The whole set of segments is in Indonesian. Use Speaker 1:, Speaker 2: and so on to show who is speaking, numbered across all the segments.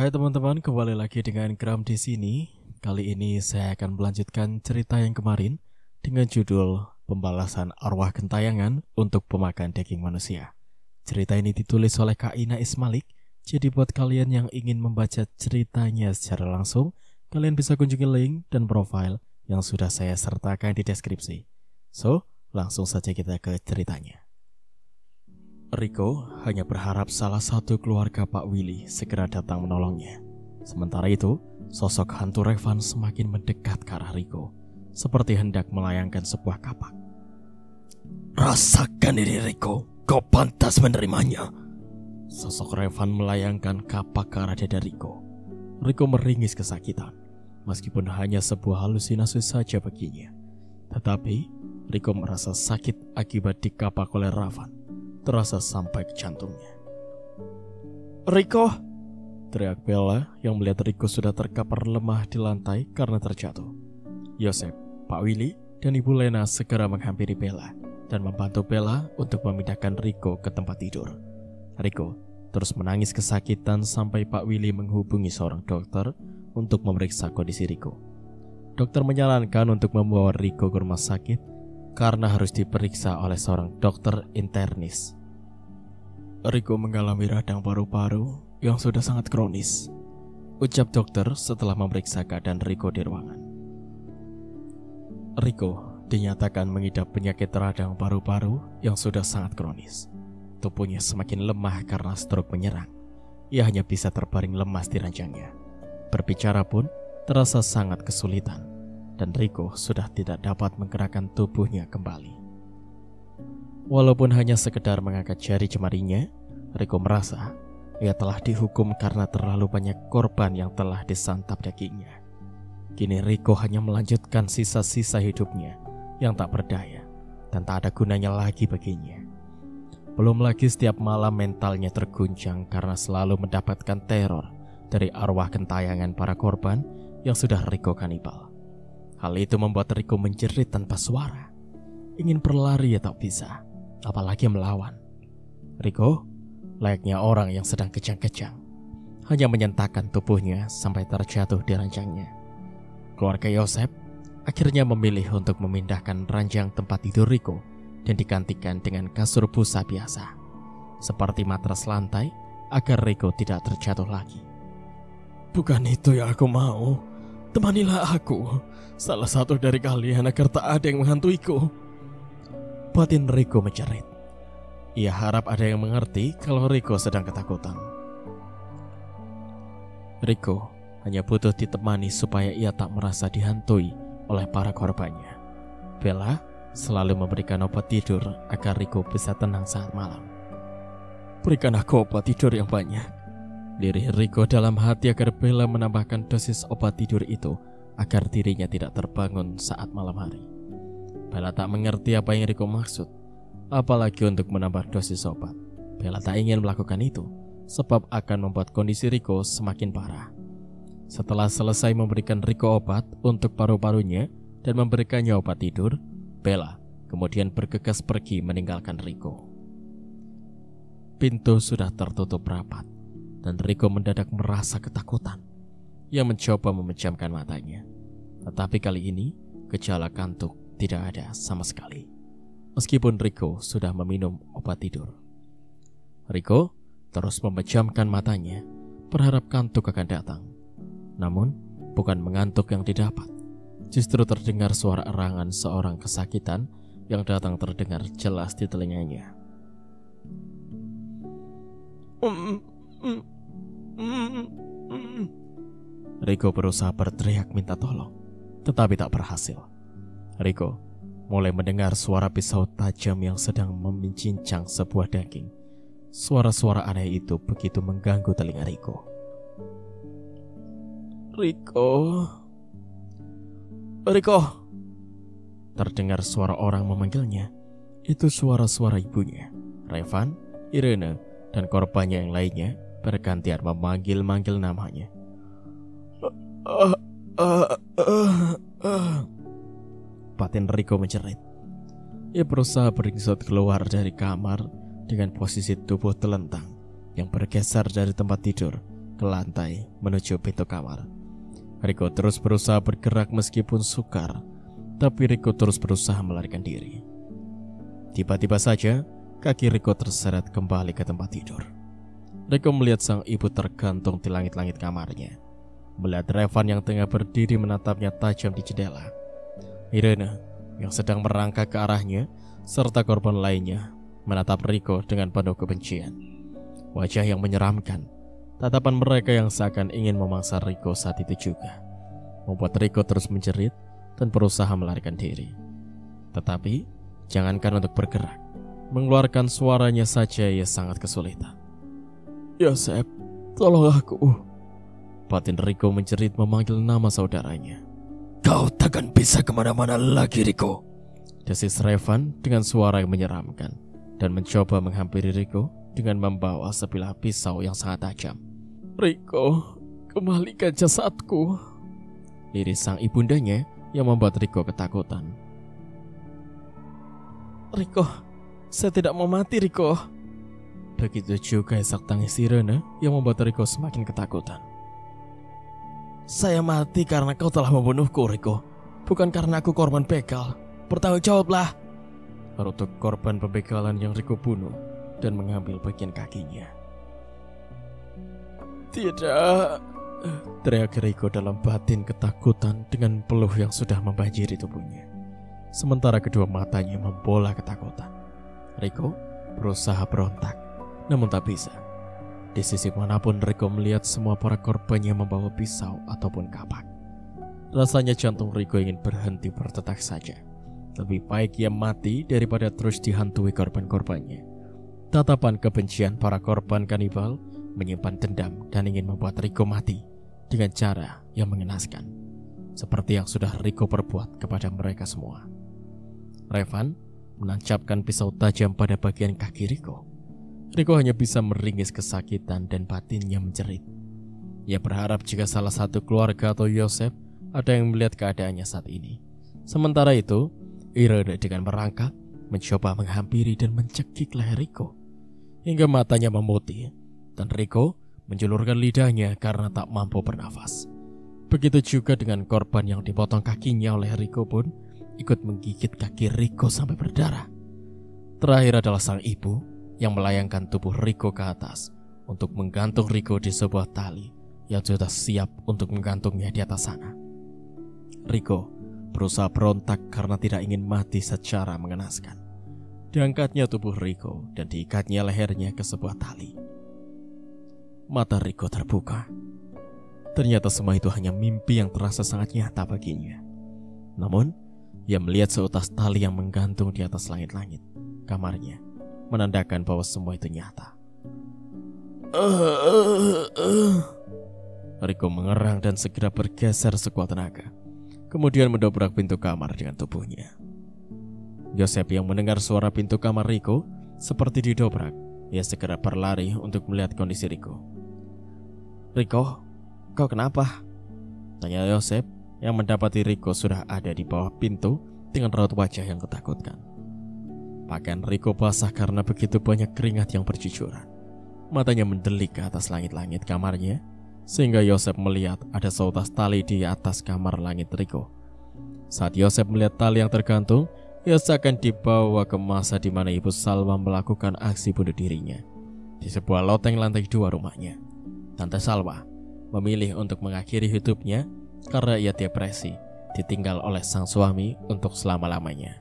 Speaker 1: Hai teman-teman, kembali lagi dengan Gram di sini. Kali ini saya akan melanjutkan cerita yang kemarin dengan judul Pembalasan Arwah Gentayangan untuk Pemakan Daging Manusia. Cerita ini ditulis oleh Kak Ina Ismalik. Jadi buat kalian yang ingin membaca ceritanya secara langsung, kalian bisa kunjungi link dan profil yang sudah saya sertakan di deskripsi. So, langsung saja kita ke ceritanya. Rico hanya berharap salah satu keluarga Pak Willy segera datang menolongnya. Sementara itu, sosok hantu Revan semakin mendekat ke arah Rico, seperti hendak melayangkan sebuah kapak.
Speaker 2: Rasakan ini Rico, kau pantas menerimanya.
Speaker 1: Sosok Revan melayangkan kapak ke arah dada Rico. Rico meringis kesakitan, meskipun hanya sebuah halusinasi saja baginya. Tetapi, Rico merasa sakit akibat dikapak oleh Revan. Terasa sampai ke jantungnya.
Speaker 2: Rico!
Speaker 1: Teriak Bella yang melihat Rico sudah terkapar lemah di lantai karena terjatuh. Yosep, Pak Willy, dan Ibu Lena segera menghampiri Bella dan membantu Bella untuk memindahkan Rico ke tempat tidur. Rico terus menangis kesakitan sampai Pak Willy menghubungi seorang dokter untuk memeriksa kondisi Rico. Dokter menyarankan untuk membawa Rico ke rumah sakit karena harus diperiksa oleh seorang dokter internis. Rico mengalami radang paru-paru yang sudah sangat kronis, ucap dokter setelah memeriksa keadaan Rico di ruangan. Rico dinyatakan mengidap penyakit radang paru-paru yang sudah sangat kronis. Tubuhnya semakin lemah karena stroke menyerang. Ia hanya bisa terbaring lemas di ranjangnya. Berbicara pun terasa sangat kesulitan. Dan Rico sudah tidak dapat menggerakkan tubuhnya kembali. Walaupun hanya sekedar mengangkat jari jemarinya, Rico merasa ia telah dihukum karena terlalu banyak korban yang telah disantap dagingnya. Kini Rico hanya melanjutkan sisa-sisa hidupnya yang tak berdaya dan tak ada gunanya lagi baginya. Belum lagi setiap malam mentalnya terguncang karena selalu mendapatkan teror dari arwah gentayangan para korban yang sudah Rico kanibal. Hal itu membuat Rico menjerit tanpa suara. Ingin berlari ya tak bisa, apalagi melawan. Rico, layaknya orang yang sedang kejang-kejang, hanya menyentakkan tubuhnya sampai terjatuh di ranjangnya. Keluarga Yosep akhirnya memilih untuk memindahkan ranjang tempat tidur Rico dan digantikan dengan kasur busa biasa, seperti matras lantai agar Rico tidak terjatuh lagi.
Speaker 2: Bukan itu yang aku mau. Temanilah aku, salah satu dari kalian, agar tak ada yang menghantuiku.
Speaker 1: Batin Rico menjerit. Ia harap ada yang mengerti kalau Rico sedang ketakutan. Rico hanya butuh ditemani supaya ia tak merasa dihantui oleh para korbannya. Bella selalu memberikan obat tidur agar Rico bisa tenang saat malam.
Speaker 2: Berikan aku obat tidur yang banyak.
Speaker 1: Lirih Rico dalam hati agar Bella menambahkan dosis obat tidur itu agar dirinya tidak terbangun saat malam hari. Bella tak mengerti apa yang Rico maksud, apalagi untuk menambah dosis obat. Bella tak ingin melakukan itu, sebab akan membuat kondisi Rico semakin parah. Setelah selesai memberikan Rico obat untuk paru-parunya dan memberikannya obat tidur, Bella kemudian bergegas pergi meninggalkan Rico. Pintu sudah tertutup rapat dan Rico mendadak merasa ketakutan. Ia mencoba memejamkan matanya, tetapi kali ini gejala kantuk tidak ada sama sekali, meskipun Rico sudah meminum obat tidur. Rico terus memejamkan matanya, berharap kantuk akan datang. Namun, bukan mengantuk yang didapat. Justru terdengar suara erangan seorang kesakitan yang datang terdengar jelas di telinganya. Rico berusaha berteriak minta tolong, tetapi tak berhasil. Rico mulai mendengar suara pisau tajam yang sedang mencincang sebuah daging. Suara-suara aneh itu begitu mengganggu telinga Rico.
Speaker 2: Rico!
Speaker 1: Terdengar suara orang memanggilnya. Itu suara-suara ibunya. Revan, Irene, dan korbannya yang lainnya bergantian memanggil-manggil namanya. Batin Rico menjerit. Ia berusaha beringsut keluar dari kamar dengan posisi tubuh telentang yang bergeser dari tempat tidur ke lantai menuju pintu kamar. Riko terus berusaha bergerak meskipun sukar, tapi Riko terus berusaha melarikan diri. Tiba-tiba saja, kaki Riko terseret kembali ke tempat tidur. Riko melihat sang ibu tergantung di langit-langit kamarnya. Melihat Revan yang tengah berdiri menatapnya tajam di jendela. Irene yang sedang merangkak ke arahnya, serta korban lainnya menatap Riko dengan penuh kebencian. Wajah yang menyeramkan, tatapan mereka yang seakan ingin memangsa Riko saat itu juga membuat Riko terus menjerit dan berusaha melarikan diri. Tetapi jangankan untuk bergerak, mengeluarkan suaranya saja ia sangat kesulitan.
Speaker 2: Yosep, tolong aku.
Speaker 1: Batin Riko menjerit memanggil nama saudaranya.
Speaker 2: Kau takkan bisa kemana-mana lagi, Riko,
Speaker 1: desis Revan dengan suara yang menyeramkan dan mencoba menghampiri Riko dengan membawa sebilah pisau yang sangat tajam.
Speaker 2: Riko, kembalikan jasadku,
Speaker 1: liris sang ibundanya yang membuat Riko ketakutan.
Speaker 2: Riko, saya tidak mau mati, Riko.
Speaker 1: Begitu juga isak tangis Irene yang membuat Riko semakin ketakutan.
Speaker 2: Saya mati karena kau telah membunuhku, Riko, bukan karena aku korban begal. Bertanggung jawablah.
Speaker 1: Merutuk korban pembegalan yang Riko bunuh dan mengambil bagian kakinya.
Speaker 2: Tidak,
Speaker 1: teriak Riko dalam batin ketakutan dengan peluh yang sudah membanjiri tubuhnya. Sementara kedua matanya membola ketakutan. Riko berusaha berontak, namun tak bisa. Di sisi manapun Riko melihat semua para korbannya membawa pisau ataupun kapak. Rasanya jantung Riko ingin berhenti berdetak saja. Lebih baik ia mati daripada terus dihantui korban-korbannya. Tatapan kebencian para korban kanibal menyimpan dendam dan ingin membuat Riko mati dengan cara yang mengenaskan, seperti yang sudah Riko perbuat kepada mereka semua. Revan menancapkan pisau tajam pada bagian kaki Riko. Riko hanya bisa meringis kesakitan dan batinnya menjerit. Ia berharap jika salah satu keluarga atau Yosep ada yang melihat keadaannya saat ini. Sementara itu, Irene dengan merangkak mencoba menghampiri dan mencekik leher Riko hingga matanya memutih, dan Riko menjulurkan lidahnya karena tak mampu bernafas. Begitu juga dengan korban yang dipotong kakinya oleh Riko pun ikut menggigit kaki Riko sampai berdarah. Terakhir adalah sang ibu yang melayangkan tubuh Riko ke atas untuk menggantung Riko di sebuah tali yang sudah siap untuk menggantungnya di atas sana. Riko berusaha berontak karena tidak ingin mati secara mengenaskan. Diangkatnya tubuh Riko dan diikatnya lehernya ke sebuah tali. Mata Riko terbuka. Ternyata semua itu hanya mimpi yang terasa sangat nyata baginya. Namun, ia melihat seutas tali yang menggantung di atas langit-langit kamarnya, menandakan bahwa semua itu nyata. Riko mengerang dan segera bergeser sekuat tenaga, kemudian mendobrak pintu kamar dengan tubuhnya. Yosep yang mendengar suara pintu kamar Riko seperti didobrak, ia segera berlari untuk melihat kondisi Riko. "Riko, kau kenapa?" tanya Yosep yang mendapati Riko sudah ada di bawah pintu dengan raut wajah yang ketakutkan. Pakaian Riko basah karena begitu banyak keringat yang bercucuran. Matanya mendelik ke atas langit-langit kamarnya, sehingga Yosep melihat ada seutas tali di atas kamar langit Riko. Saat Yosep melihat tali yang tergantung, ia seakan dibawa ke masa di mana Ibu Salwa melakukan aksi bunuh dirinya di sebuah loteng lantai 2 rumahnya. Tante Salwa memilih untuk mengakhiri hidupnya karena ia depresi, ditinggal oleh sang suami untuk selama-lamanya.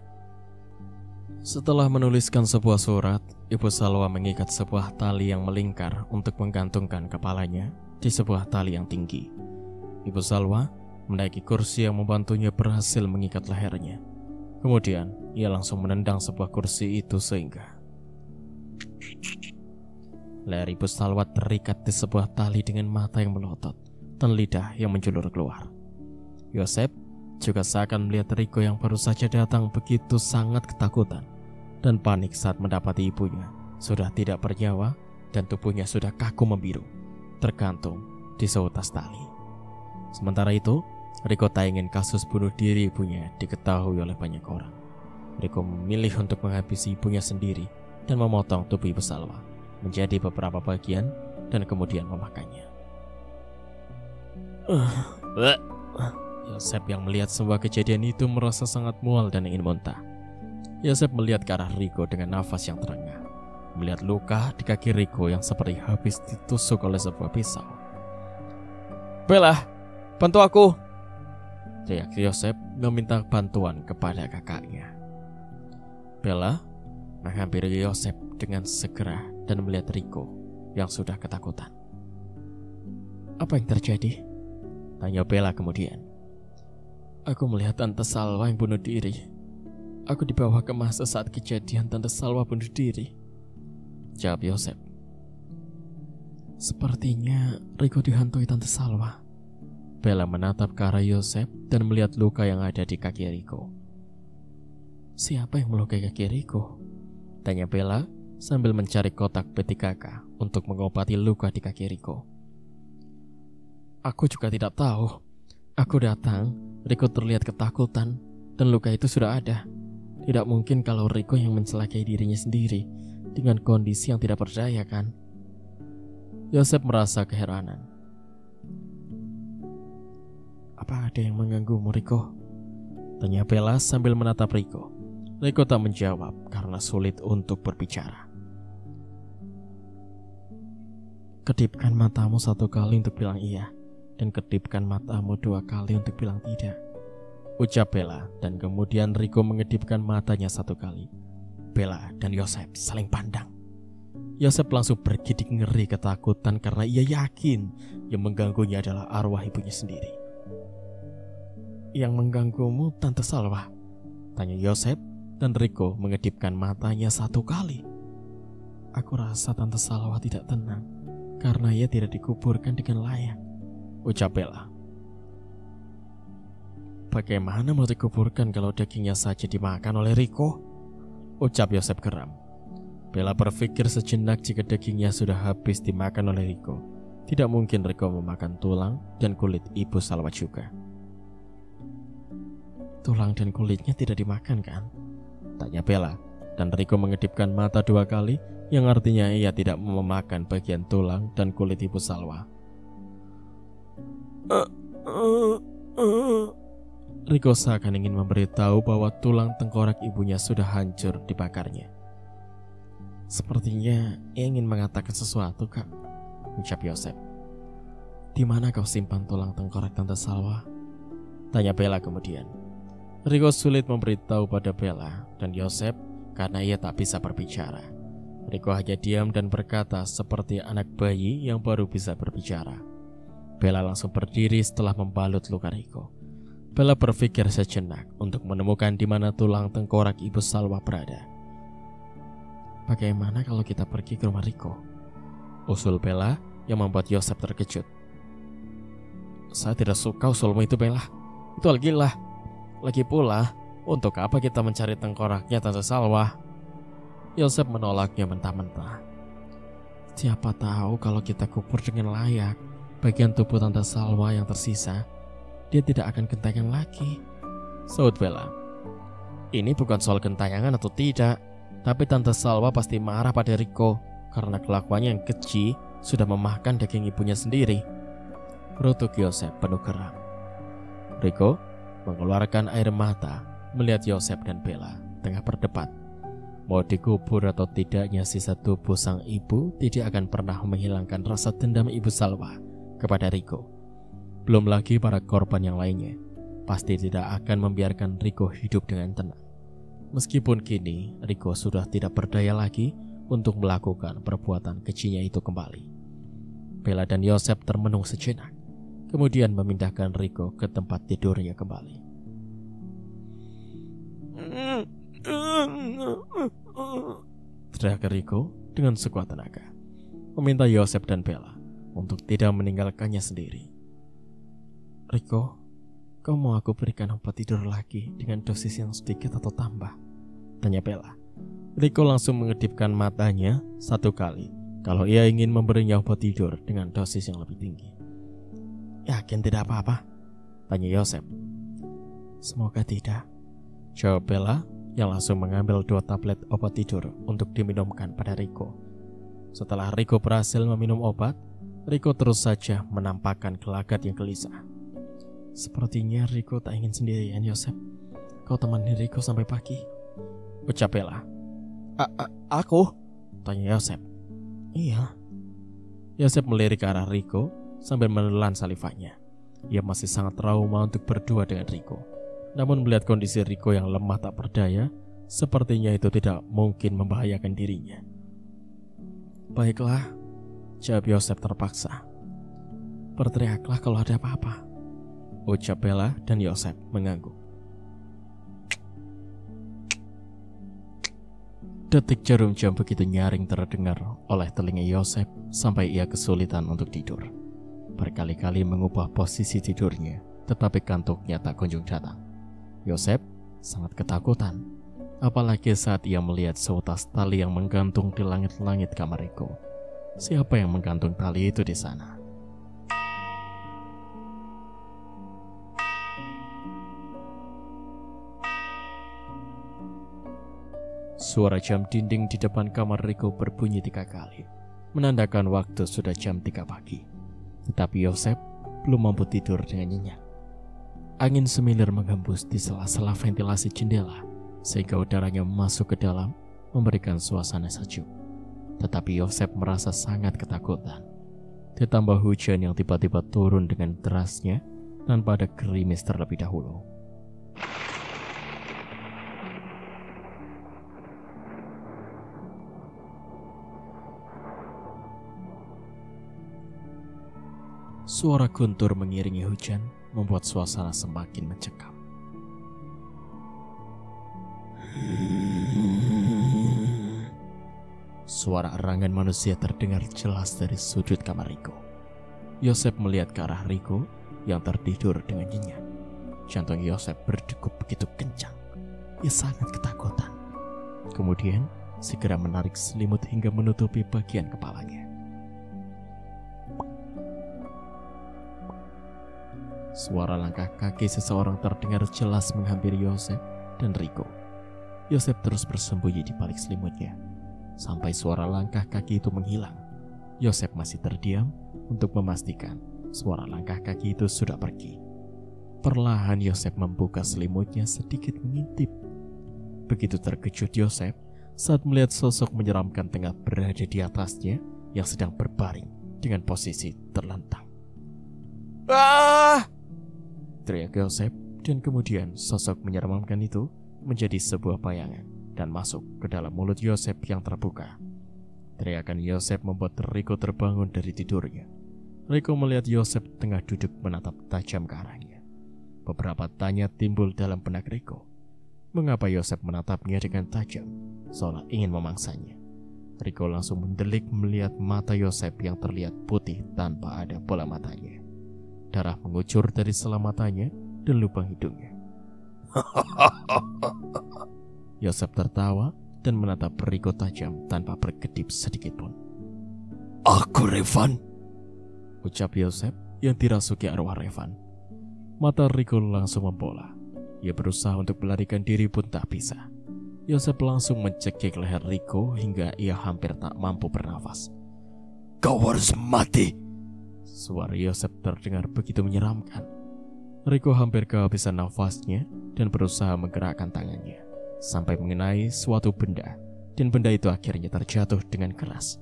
Speaker 1: Setelah menuliskan sebuah surat, Ibu Salwa mengikat sebuah tali yang melingkar untuk menggantungkan kepalanya di sebuah tali yang tinggi. Ibu Salwa menaiki kursi yang membantunya berhasil mengikat lehernya. Kemudian, ia langsung menendang sebuah kursi itu sehingga leher Ibu Salwa terikat di sebuah tali dengan mata yang melotot dan lidah yang menjulur keluar. Yosep juga seakan melihat Riko yang baru saja datang begitu sangat ketakutan dan panik saat mendapati ibunya sudah tidak bernyawa dan tubuhnya sudah kaku membiru, tergantung di seutas tali. Sementara itu, Riko tak ingin kasus bunuh diri ibunya diketahui oleh banyak orang. Riko memilih untuk menghabisi ibunya sendiri dan memotong tubuh Ibu Salwa menjadi beberapa bagian dan kemudian memakannya. Yosep yang melihat semua kejadian itu merasa sangat mual dan ingin muntah. Yosep melihat ke arah Rico dengan nafas yang terengah, melihat luka di kaki Rico yang seperti habis ditusuk oleh sebuah pisau. "Bella, bantu aku!" teriak Yosep meminta bantuan kepada kakaknya. Bella menghampiri Yosep dengan segera dan melihat Rico yang sudah ketakutan. "Apa yang terjadi?" tanya Bella kemudian. "Aku melihat Tante Salwa yang bunuh diri. Aku dibawa ke masa saat kejadian Tante Salwa bunuh diri," jawab Yosep. "Sepertinya Rico dihantui Tante Salwa." Bella menatap ke arah Yosep dan melihat luka yang ada di kaki Rico. "Siapa yang melukai kaki Rico?" tanya Bella sambil mencari kotak PTKK untuk mengobati luka di kaki Rico. "Aku juga tidak tahu. Aku datang, Rico terlihat ketakutan, dan luka itu sudah ada. Tidak mungkin kalau Rico yang mencelakai dirinya sendiri dengan kondisi yang tidak berdaya, kan?" Yosep merasa keheranan. "Apa ada yang mengganggumu, Rico?" tanya Bella sambil menatap Rico. Rico tak menjawab karena sulit untuk berbicara. "Kedipkan matamu 1 kali untuk bilang iya, dan kedipkan matamu 2 kali untuk bilang tidak," ucap Bella, dan kemudian Rico mengedipkan matanya 1 kali. Bella dan Yosep saling pandang. Yosep langsung bergidik ngeri ketakutan karena ia yakin yang mengganggunya adalah arwah ibunya sendiri. "Yang mengganggumu Tante Salwa?" tanya Yosep, dan Rico mengedipkan matanya 1 kali. "Aku rasa Tante Salwa tidak tenang karena ia tidak dikuburkan dengan layak," ucap Bella. "Bagaimana mau dikuburkan kalau dagingnya saja dimakan oleh Rico?" ucap Yosep geram. Bella berpikir sejenak jika dagingnya sudah habis dimakan oleh Rico. Tidak mungkin Rico memakan tulang dan kulit Ibu Salwa juga. "Tulang dan kulitnya tidak dimakan, kan?" tanya Bella, dan Rico mengedipkan mata 2 kali, yang artinya ia tidak memakan bagian tulang dan kulit Ibu Salwa. Rico seakan ingin memberitahu bahwa tulang tengkorak ibunya sudah hancur dibakarnya. "Sepertinya ia ingin mengatakan sesuatu, Kak," ucap Yosep. "Di mana kau simpan tulang tengkorak Tante Salwa?" tanya Bella kemudian. Rico sulit memberitahu pada Bella dan Yosep karena ia tak bisa berbicara. Rico hanya diam dan berkata seperti anak bayi yang baru bisa berbicara. Bella langsung berdiri setelah membalut luka Rico. Bella berpikir sejenak untuk menemukan di mana tulang tengkorak Ibu Salwa berada. "Bagaimana kalau kita pergi ke rumah Rico?" usul Bella yang membuat Yosep terkejut. "Saya tidak suka usulmu itu, Bella. Itu gila. Lagi pula, untuk apa kita mencari tengkoraknya Tante Salwa?" Yosep menolaknya mentah-mentah. "Siapa tahu kalau kita kubur dengan layak bagian tubuh Tante Salwa yang tersisa, dia tidak akan gentayangan lagi," sahut Bella. "Ini bukan soal gentayangan atau tidak, tapi Tante Salwa pasti marah pada Rico karena kelakuannya yang keji sudah memakan daging ibunya sendiri," rutuk Yosep penuh geram. Rico mengeluarkan air mata melihat Yosep dan Bella tengah berdebat. Mau dikubur atau tidaknya sisa tubuh sang ibu tidak akan pernah menghilangkan rasa dendam Ibu Salwa kepada Rico. Belum lagi para korban yang lainnya pasti tidak akan membiarkan Rico hidup dengan tenang. Meskipun kini Rico sudah tidak berdaya lagi untuk melakukan perbuatan kejinya itu kembali. Bella dan Yosep termenung sejenak, kemudian memindahkan Rico ke tempat tidurnya kembali. Teriak Rico dengan sekuat tenaga, meminta Yosep dan Bella untuk tidak meninggalkannya sendiri. "Rico, kau mau aku berikan obat tidur lagi dengan dosis yang sedikit atau tambah?" tanya Bella. Rico langsung mengedipkan matanya 1 kali kalau ia ingin memberinya obat tidur dengan dosis yang lebih tinggi. "Yakin tidak apa-apa?" tanya Yosep. "Semoga tidak," jawab Bella yang langsung mengambil 2 tablet obat tidur untuk diminumkan pada Rico. Setelah Rico berhasil meminum obat, Riko terus saja menampakkan gelagat yang gelisah.
Speaker 2: Sepertinya Riko tak ingin sendirian, Yosep. Kau temani Riko sampai pagi,
Speaker 1: ucap Bella. Aku? Tanya Yosep.
Speaker 2: Iya.
Speaker 1: Yosep melirik ke arah Riko sambil menelan salivanya. Ia masih sangat trauma untuk berdua dengan Riko. Namun melihat kondisi Riko yang lemah tak berdaya, sepertinya itu tidak mungkin membahayakan dirinya.
Speaker 2: Baiklah, jawab Yosep terpaksa. Berteriaklah kalau ada apa-apa,
Speaker 1: ucap Bella dan Yosep mengangguk. Detik jarum jam begitu nyaring terdengar oleh telinga Yosep sampai ia kesulitan untuk tidur. Berkali-kali mengubah posisi tidurnya, tetapi kantuknya tak kunjung datang. Yosep sangat ketakutan, apalagi saat ia melihat seutas tali yang menggantung di langit-langit kamar Riko. Siapa yang menggantung tali itu di sana? Suara jam dinding di depan kamar Riko berbunyi 3 kali, menandakan waktu sudah jam 3 pagi. Tetapi Yosep belum mampu tidur dengan nyenyak. Angin semilir menghembus di sela-sela ventilasi jendela, sehingga udaranya masuk ke dalam, memberikan suasana sejuk. Tetapi Yosep merasa sangat ketakutan. Ditambah hujan yang tiba-tiba turun dengan derasnya, tanpa ada gerimis terlebih dahulu. Suara guntur mengiringi hujan membuat suasana semakin mencekam. Suara erangan manusia terdengar jelas dari sudut kamar Riko. Yosep melihat ke arah Riko yang tertidur dengan nyenyak. Jantung Yosep berdegup begitu kencang. Ia sangat ketakutan. Kemudian segera menarik selimut hingga menutupi bagian kepalanya. Suara langkah kaki seseorang terdengar jelas menghampiri Yosep dan Riko. Yosep terus bersembunyi di balik selimutnya. Sampai suara langkah kaki itu menghilang, Yosep masih terdiam untuk memastikan suara langkah kaki itu sudah pergi. Perlahan Yosep membuka selimutnya sedikit mengintip. Begitu terkejut Yosep saat melihat sosok menyeramkan tengah berada di atasnya yang sedang berbaring dengan posisi terlentang. "Ah!" teriak Yosep, dan kemudian sosok menyeramkan itu menjadi sebuah bayangan dan masuk ke dalam mulut Yosep yang terbuka. Teriakan Yosep membuat Riko terbangun dari tidurnya. Riko melihat Yosep tengah duduk menatap tajam ke arahnya. Beberapa tanya timbul dalam benak Riko. Mengapa Yosep menatapnya dengan tajam, seolah ingin memangsanya? Riko langsung mendelik melihat mata Yosep yang terlihat putih tanpa ada bola matanya. Darah mengucur dari sela matanya dan lubang hidungnya. Yosep tertawa dan menatap Riko tajam tanpa berkedip sedikit pun.
Speaker 2: "Aku Revan,"
Speaker 1: ucap Yosep yang dirasuki arwah Revan. Mata Riko langsung membola. Ia berusaha untuk melarikan diri pun tak bisa. Yosep langsung mencekik leher Riko hingga ia hampir tak mampu bernafas.
Speaker 2: "Kau harus mati!"
Speaker 1: Suara Yosep terdengar begitu menyeramkan. Riko hampir kehabisan nafasnya dan berusaha menggerakkan tangannya sampai mengenai suatu benda, dan benda itu akhirnya terjatuh dengan keras.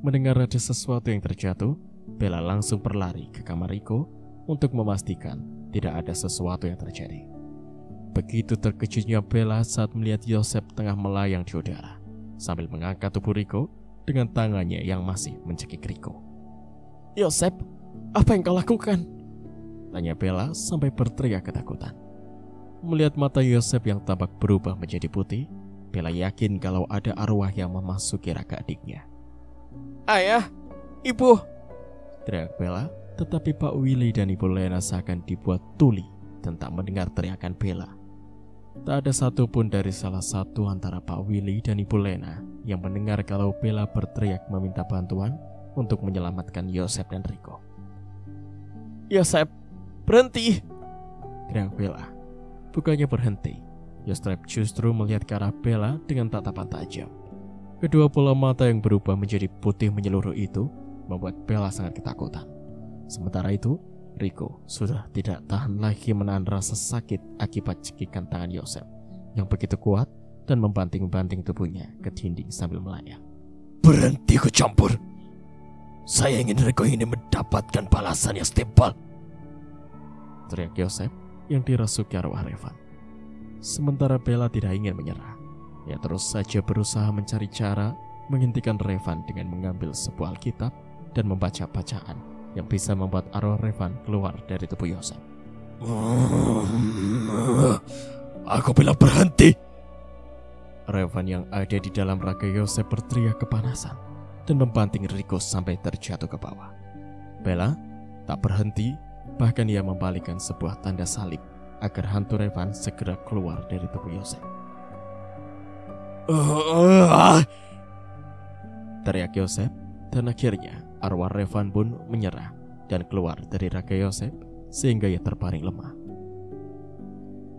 Speaker 1: Mendengar ada sesuatu yang terjatuh, Bella langsung berlari ke kamar Riko untuk memastikan tidak ada sesuatu yang terjadi. Begitu terkejutnya Bella saat melihat Yosep tengah melayang di udara sambil mengangkat tubuh Riko dengan tangannya yang masih mencekik Riko.
Speaker 2: "Yosep, apa yang kau lakukan?"
Speaker 1: tanya Bella sampai berteriak ketakutan. Melihat mata Yosep yang tampak berubah menjadi putih, Bella yakin kalau ada arwah yang memasuki raga adiknya.
Speaker 2: "Ayah, Ibu!"
Speaker 1: teriak Bella, tetapi Pak Willy dan Ibu Lena seakan dibuat tuli dan tak mendengar teriakan Bella. Tak ada satupun dari salah satu antara Pak Willy dan Ibu Lena yang mendengar kalau Bella berteriak meminta bantuan untuk menyelamatkan Yosep dan Riko.
Speaker 2: "Yosep, berhenti!"
Speaker 1: teriak Bella. Bukannya berhenti, Yosep justru melihat ke arah Bella dengan tatapan tajam. Kedua bola mata yang berubah menjadi putih menyeluruh itu membuat Bella sangat ketakutan. Sementara itu, Rico sudah tidak tahan lagi menahan rasa sakit akibat cekikan tangan Yosef yang begitu kuat dan membanting-banting tubuhnya ke dinding sambil melayang.
Speaker 2: Berhenti ikut campur. Saya ingin Rico ini mendapatkan balasan yang setimpal,
Speaker 1: teriak Yosef yang dirasuki arwah Revan. Sementara Bella tidak ingin menyerah. Ia terus saja berusaha mencari cara menghentikan Revan dengan mengambil sebuah Alkitab dan membaca bacaan yang bisa membuat arwah Revan keluar dari tubuh Yosef.
Speaker 2: Aku bilang berhenti.
Speaker 1: Revan yang ada di dalam raga Yosef berteriak kepanasan dan membanting Rico sampai terjatuh ke bawah. Bella tak berhenti, bahkan ia membalikkan sebuah tanda salib agar hantu Revan segera keluar dari tubuh Yosef. Teriak Yosef, dan akhirnya arwah Revan pun menyerah dan keluar dari raga Yosef sehingga ia terbaring lemah.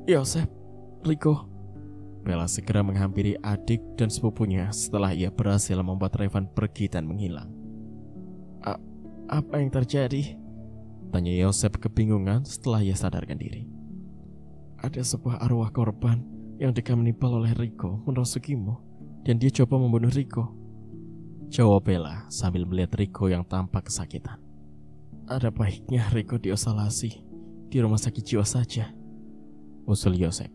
Speaker 2: Yosef, Rico.
Speaker 1: Bella segera menghampiri adik dan sepupunya setelah ia berhasil membuat Revan pergi dan menghilang.
Speaker 2: Apa yang terjadi?
Speaker 1: Tanya Yosef kebingungan setelah ia sadarkan diri.
Speaker 2: Ada sebuah arwah korban yang menipal oleh Rico merasukimu, dan dia coba membunuh Rico.
Speaker 1: Jawab Bella sambil melihat Rico yang tampak kesakitan.
Speaker 2: Ada baiknya Rico diosalasi di rumah sakit jiwa saja,
Speaker 1: usul Yosef.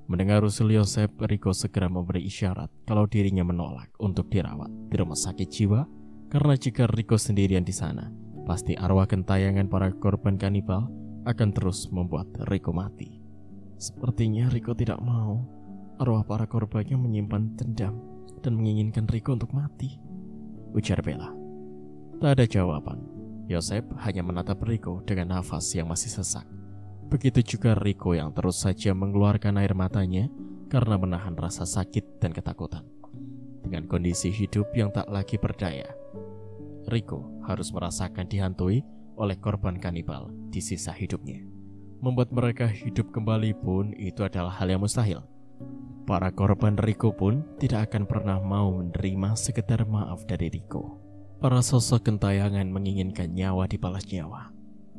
Speaker 1: Mendengar usul Yosef, Rico segera memberi isyarat kalau dirinya menolak untuk dirawat di rumah sakit jiwa, karena jika Rico sendirian di sana, pasti arwah gentayangan para korban kanibal akan terus membuat Rico mati.
Speaker 2: Sepertinya Rico tidak mau arwah para korbannya menyimpan dendam dan menginginkan Rico untuk mati,
Speaker 1: ujar Bella. Tak ada jawaban. Yosef hanya menatap Rico dengan nafas yang masih sesak. Begitu juga Rico yang terus saja mengeluarkan air matanya karena menahan rasa sakit dan ketakutan. Dengan kondisi hidup yang tak lagi berdaya, Rico harus merasakan dihantui oleh korban kanibal di sisa hidupnya. Membuat mereka hidup kembali pun itu adalah hal yang mustahil. Para korban Rico pun tidak akan pernah mau menerima sekedar maaf dari Rico. Para sosok gentayangan menginginkan nyawa dibalas nyawa.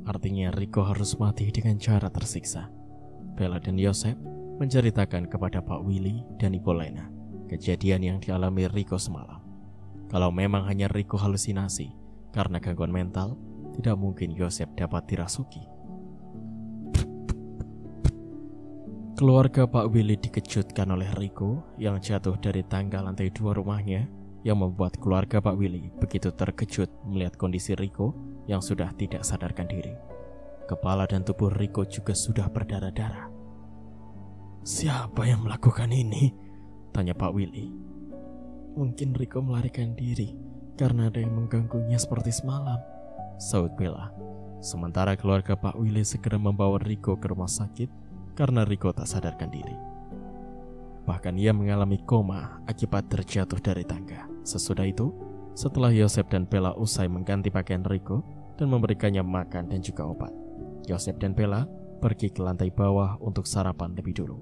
Speaker 1: Artinya Rico harus mati dengan cara tersiksa. Bella dan Yosef menceritakan kepada Pak Willy dan Ibu Lena kejadian yang dialami Rico semalam. Kalau memang hanya Rico halusinasi karena gangguan mental, tidak mungkin Yosef dapat dirasuki. Keluarga Pak Willy dikejutkan oleh Rico yang jatuh dari tangga lantai 2 rumahnya, yang membuat keluarga Pak Willy begitu terkejut melihat kondisi Rico yang sudah tidak sadarkan diri. Kepala dan tubuh Rico juga sudah berdarah-darah.
Speaker 2: Siapa yang melakukan ini?
Speaker 1: Tanya Pak Willy.
Speaker 2: Mungkin Rico melarikan diri karena ada yang mengganggunya seperti semalam,
Speaker 1: saut Bella. Sementara keluarga Pak Willy segera membawa Rico ke rumah sakit karena Rico tak sadarkan diri. Bahkan ia mengalami koma akibat terjatuh dari tangga. Sesudah itu, setelah Yosef dan Bella usai mengganti pakaian Rico dan memberikannya makan dan juga obat, Yosef dan Bella pergi ke lantai bawah untuk sarapan lebih dulu.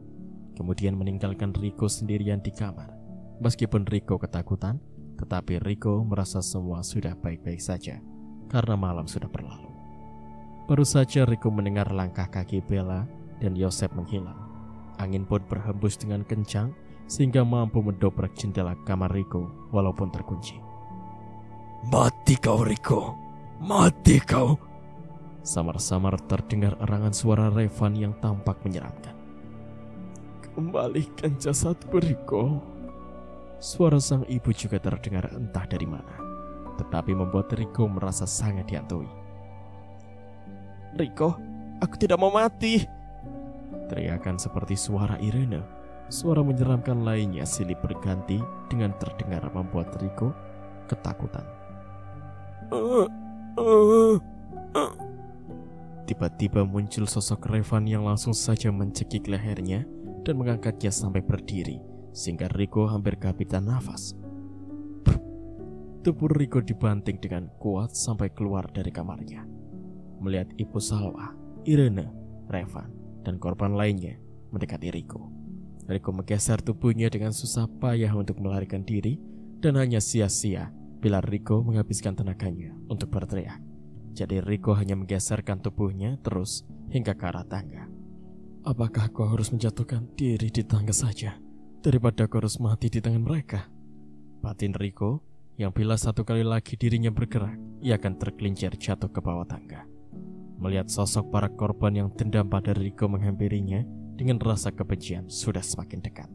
Speaker 1: Kemudian meninggalkan Rico sendirian di kamar. Meskipun Rico ketakutan, tetapi Rico merasa semua sudah baik-baik saja karena malam sudah berlalu. Baru saja Rico mendengar langkah kaki Bella dan Yosef menghilang. Angin pun berhembus dengan kencang sehingga mampu mendobrak jendela kamar Rico walaupun terkunci.
Speaker 2: Mati kau Rico, mati kau.
Speaker 1: Samar-samar terdengar erangan suara Revan yang tampak menyeramkan.
Speaker 2: Kembalikan jasadku Rico.
Speaker 1: Suara sang ibu juga terdengar entah dari mana, tetapi membuat Rico merasa sangat dihantui.
Speaker 2: Rico, aku tidak mau mati.
Speaker 1: Teriakan seperti suara Irene. Suara menyeramkan lainnya silih berganti dengan terdengar membuat Rico ketakutan. Tiba-tiba muncul sosok Revan yang langsung saja mencekik lehernya dan mengangkatnya sampai berdiri, sehingga Rico hampir kehabisan nafas. Tubuh Rico dibanting dengan kuat sampai keluar dari kamarnya. Melihat Ibu Salwa, Irene, Revan, dan korban lainnya mendekati Rico, Rico menggeser tubuhnya dengan susah payah untuk melarikan diri dan hanya sia-sia bila Riko menghabiskan tenaganya untuk berteriak. Jadi Riko hanya menggeserkan tubuhnya terus hingga ke arah tangga.
Speaker 2: Apakah kau harus menjatuhkan diri di tangga saja daripada kau harus mati di tangan mereka?
Speaker 1: Batin Riko yang bila satu kali lagi dirinya bergerak, ia akan tergelincir jatuh ke bawah tangga. Melihat sosok para korban yang dendam pada Riko menghampirinya dengan rasa kebencian sudah semakin dekat.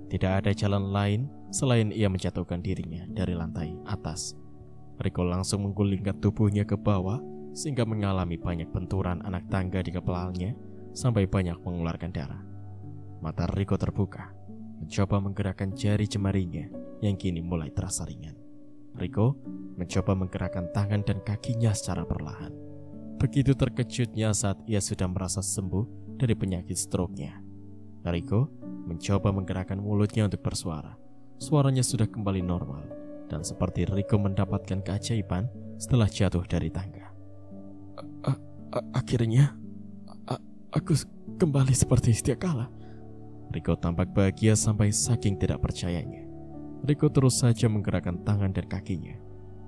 Speaker 1: Tidak ada jalan lain selain ia menjatuhkan dirinya dari lantai atas. Riko langsung menggulingkan tubuhnya ke bawah sehingga mengalami banyak benturan anak tangga di kepalanya sampai banyak mengeluarkan darah. Mata Riko terbuka, mencoba menggerakkan jari jemarinya yang kini mulai terasa ringan. Riko mencoba menggerakkan tangan dan kakinya secara perlahan. Begitu terkejutnya saat ia sudah merasa sembuh dari penyakit stroke-nya. Riko mencoba menggerakkan mulutnya untuk bersuara. Suaranya sudah kembali normal, dan seperti Riko mendapatkan keajaiban setelah jatuh dari tangga.
Speaker 2: Akhirnya, aku kembali seperti sedia kala.
Speaker 1: Riko tampak bahagia sampai saking tidak percayanya. Riko terus saja menggerakkan tangan dan kakinya.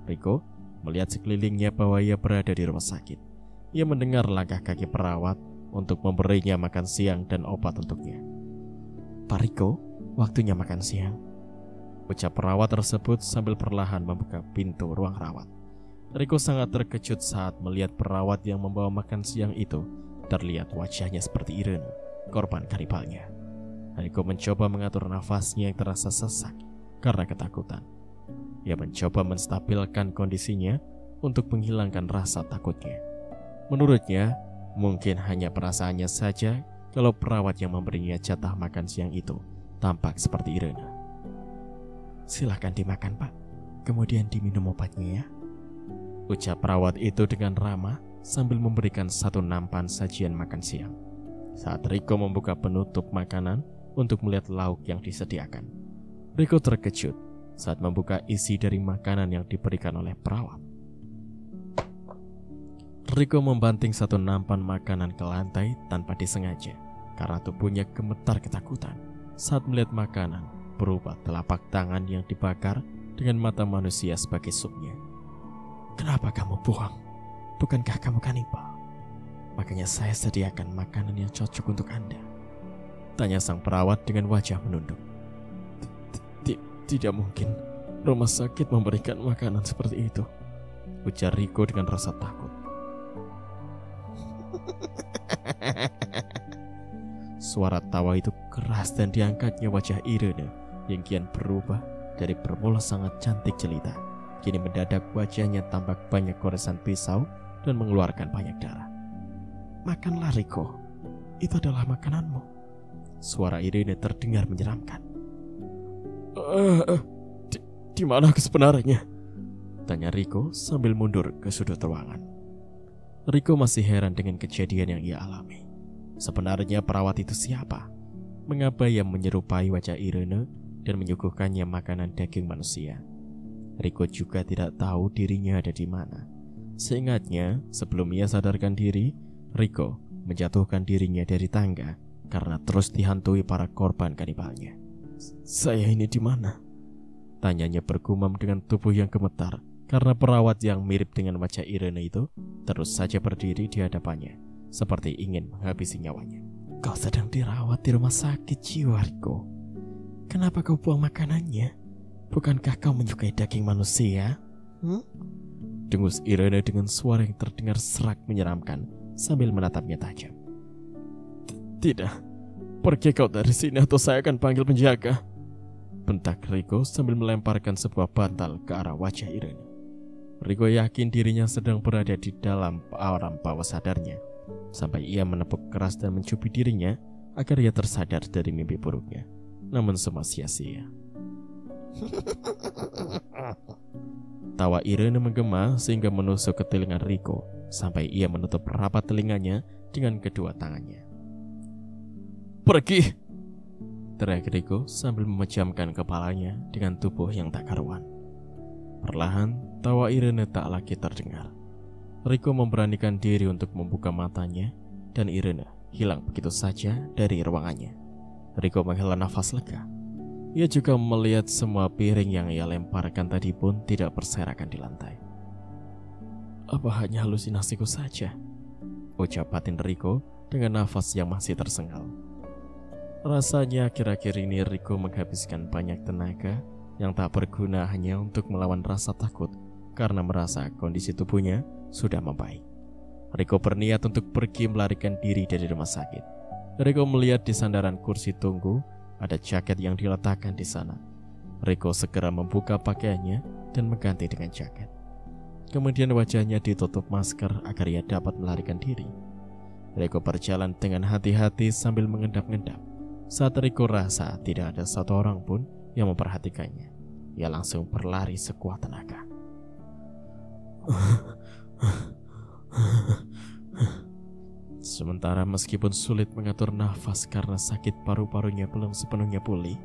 Speaker 1: Riko melihat sekelilingnya bahwa ia berada di rumah sakit. Ia mendengar langkah kaki perawat untuk memberinya makan siang dan obat untuknya. "Pak Riko, waktunya makan siang," ucap perawat tersebut sambil perlahan membuka pintu ruang rawat. Riko sangat terkejut saat melihat perawat yang membawa makan siang itu terlihat wajahnya seperti Irene, korban kanibalnya. Riko mencoba mengatur nafasnya yang terasa sesak karena ketakutan. Ia mencoba menstabilkan kondisinya untuk menghilangkan rasa takutnya. Menurutnya, mungkin hanya perasaannya saja kalau perawat yang memberinya jatah makan siang itu tampak seperti Irene. "Silakan dimakan, Pak. Kemudian diminum obatnya ya," ucap perawat itu dengan ramah sambil memberikan satu nampan sajian makan siang. Saat Riko membuka penutup makanan untuk melihat lauk yang disediakan, Riko terkejut saat membuka isi dari makanan yang diberikan oleh perawat. Riko membanting satu nampan makanan ke lantai tanpa disengaja karena tubuhnya gemetar ketakutan saat melihat makanan berupa telapak tangan yang dibakar dengan mata manusia sebagai supnya. "Kenapa kamu buang? Bukankah kamu kanibal? Makanya saya sediakan makanan yang cocok untuk Anda," tanya sang perawat dengan wajah menunduk.
Speaker 2: Tidak mungkin rumah sakit memberikan makanan seperti itu,"
Speaker 1: ujar Riko dengan rasa takut. Suara tawa itu keras dan diangkatnya wajah Irene yang kian berubah dari bermula sangat cantik jelita. Kini mendadak wajahnya tampak banyak goresan pisau dan mengeluarkan banyak darah. "Makanlah Riko, itu adalah makananmu." Suara Irene terdengar menyeramkan.
Speaker 2: Di mana aku sebenarnya?"
Speaker 1: tanya Riko sambil mundur ke sudut ruangan. Riko masih heran dengan kejadian yang ia alami. Sebenarnya perawat itu siapa? Mengapa ia menyerupai wajah Irene dan menyuguhkannya makanan daging manusia? Riko juga tidak tahu dirinya ada di mana. Seingatnya, sebelum ia sadarkan diri, Riko menjatuhkan dirinya dari tangga karena terus dihantui para korban kanibalnya.
Speaker 2: "Saya ini di mana?"
Speaker 1: tanyanya bergumam dengan tubuh yang gemetar karena perawat yang mirip dengan wajah Irene itu terus saja berdiri di hadapannya seperti ingin menghabisi nyawanya. "Kau sedang dirawat di rumah sakit jiwa, Riko. Kenapa kau buang makanannya? Bukankah kau menyukai daging manusia?" dengus Irene dengan suara yang terdengar serak menyeramkan sambil menatapnya tajam.
Speaker 2: "Tidak, pergi kau dari sini atau saya akan panggil penjaga,"
Speaker 1: bentak Riko sambil melemparkan sebuah bantal ke arah wajah Irene. Riko yakin dirinya sedang berada di dalam alam bawah sadarnya, sampai ia menepuk keras dan mencubit dirinya agar ia tersadar dari mimpi buruknya. Namun semua sia-sia. Tawa Irene menggema sehingga menusuk ke telinga Riko sampai ia menutup rapat telinganya dengan kedua tangannya.
Speaker 2: "Pergi!"
Speaker 1: teriak Riko sambil memejamkan kepalanya dengan tubuh yang tak karuan. Perlahan, tawa Irene tak lagi terdengar. Riko memberanikan diri untuk membuka matanya dan Irene hilang begitu saja dari ruangannya. Riko menghela nafas lega. Ia juga melihat semua piring yang ia lemparkan tadi pun tidak berserakan di lantai.
Speaker 2: Apa hanya halusinasiku saja?
Speaker 1: Ucap batin Riko dengan nafas yang masih tersengal. Rasanya akhir-akhir ini Riko menghabiskan banyak tenaga yang tak berguna hanya untuk melawan rasa takut karena merasa kondisi tubuhnya sudah membaik. Riko berniat untuk pergi melarikan diri dari rumah sakit. Riko melihat di sandaran kursi tunggu ada jaket yang diletakkan di sana. Riko segera membuka pakaiannya dan mengganti dengan jaket. Kemudian wajahnya ditutup masker agar ia dapat melarikan diri. Riko berjalan dengan hati-hati sambil mengendap-endap. Saat Riko rasa tidak ada satu orang pun yang memperhatikannya, ia langsung berlari sekuat tenaga. Sementara meskipun sulit mengatur nafas karena sakit paru-parunya belum sepenuhnya pulih,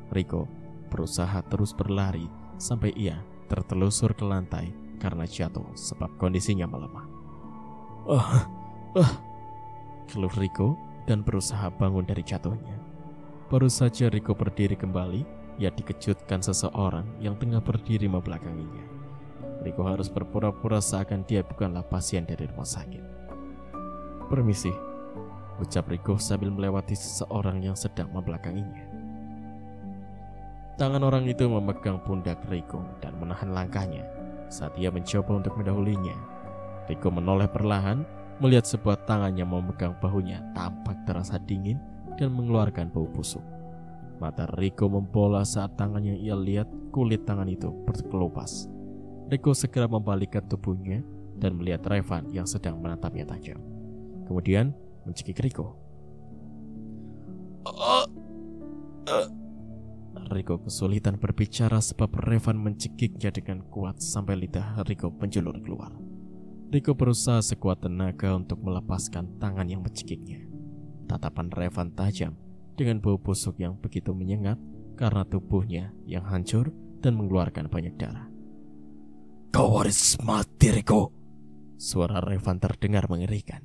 Speaker 1: Riko berusaha terus berlari sampai ia tertelusur ke lantai karena jatuh sebab kondisinya melemah. Keluh Riko dan berusaha bangun dari jatuhnya. Baru saja Riko berdiri kembali, ia dikejutkan seseorang yang tengah berdiri membelakanginya. Riko harus berpura-pura seakan dia bukanlah pasien dari rumah sakit. "Permisi," ucap Riko sambil melewati seseorang yang sedang membelakanginya. Tangan orang itu memegang pundak Riko dan menahan langkahnya saat ia mencoba untuk mendahulinya. Riko menoleh perlahan, melihat sebuah tangan yang memegang bahunya tampak terasa dingin dan mengeluarkan bau busuk. Mata Riko membola saat tangan yang ia lihat kulit tangan itu berkelupas. Riko segera membalikkan tubuhnya dan melihat Revan yang sedang menatapnya tajam. Kemudian mencekik Riko. Riko kesulitan berbicara sebab Revan mencekiknya dengan kuat sampai lidah Riko menjulur keluar. Riko berusaha sekuat tenaga untuk melepaskan tangan yang mencekiknya. Tatapan Revan tajam dengan bau busuk yang begitu menyengat karena tubuhnya yang hancur dan mengeluarkan banyak darah.
Speaker 2: "Kau harus mati, Riko,"
Speaker 1: suara Revan terdengar mengerikan.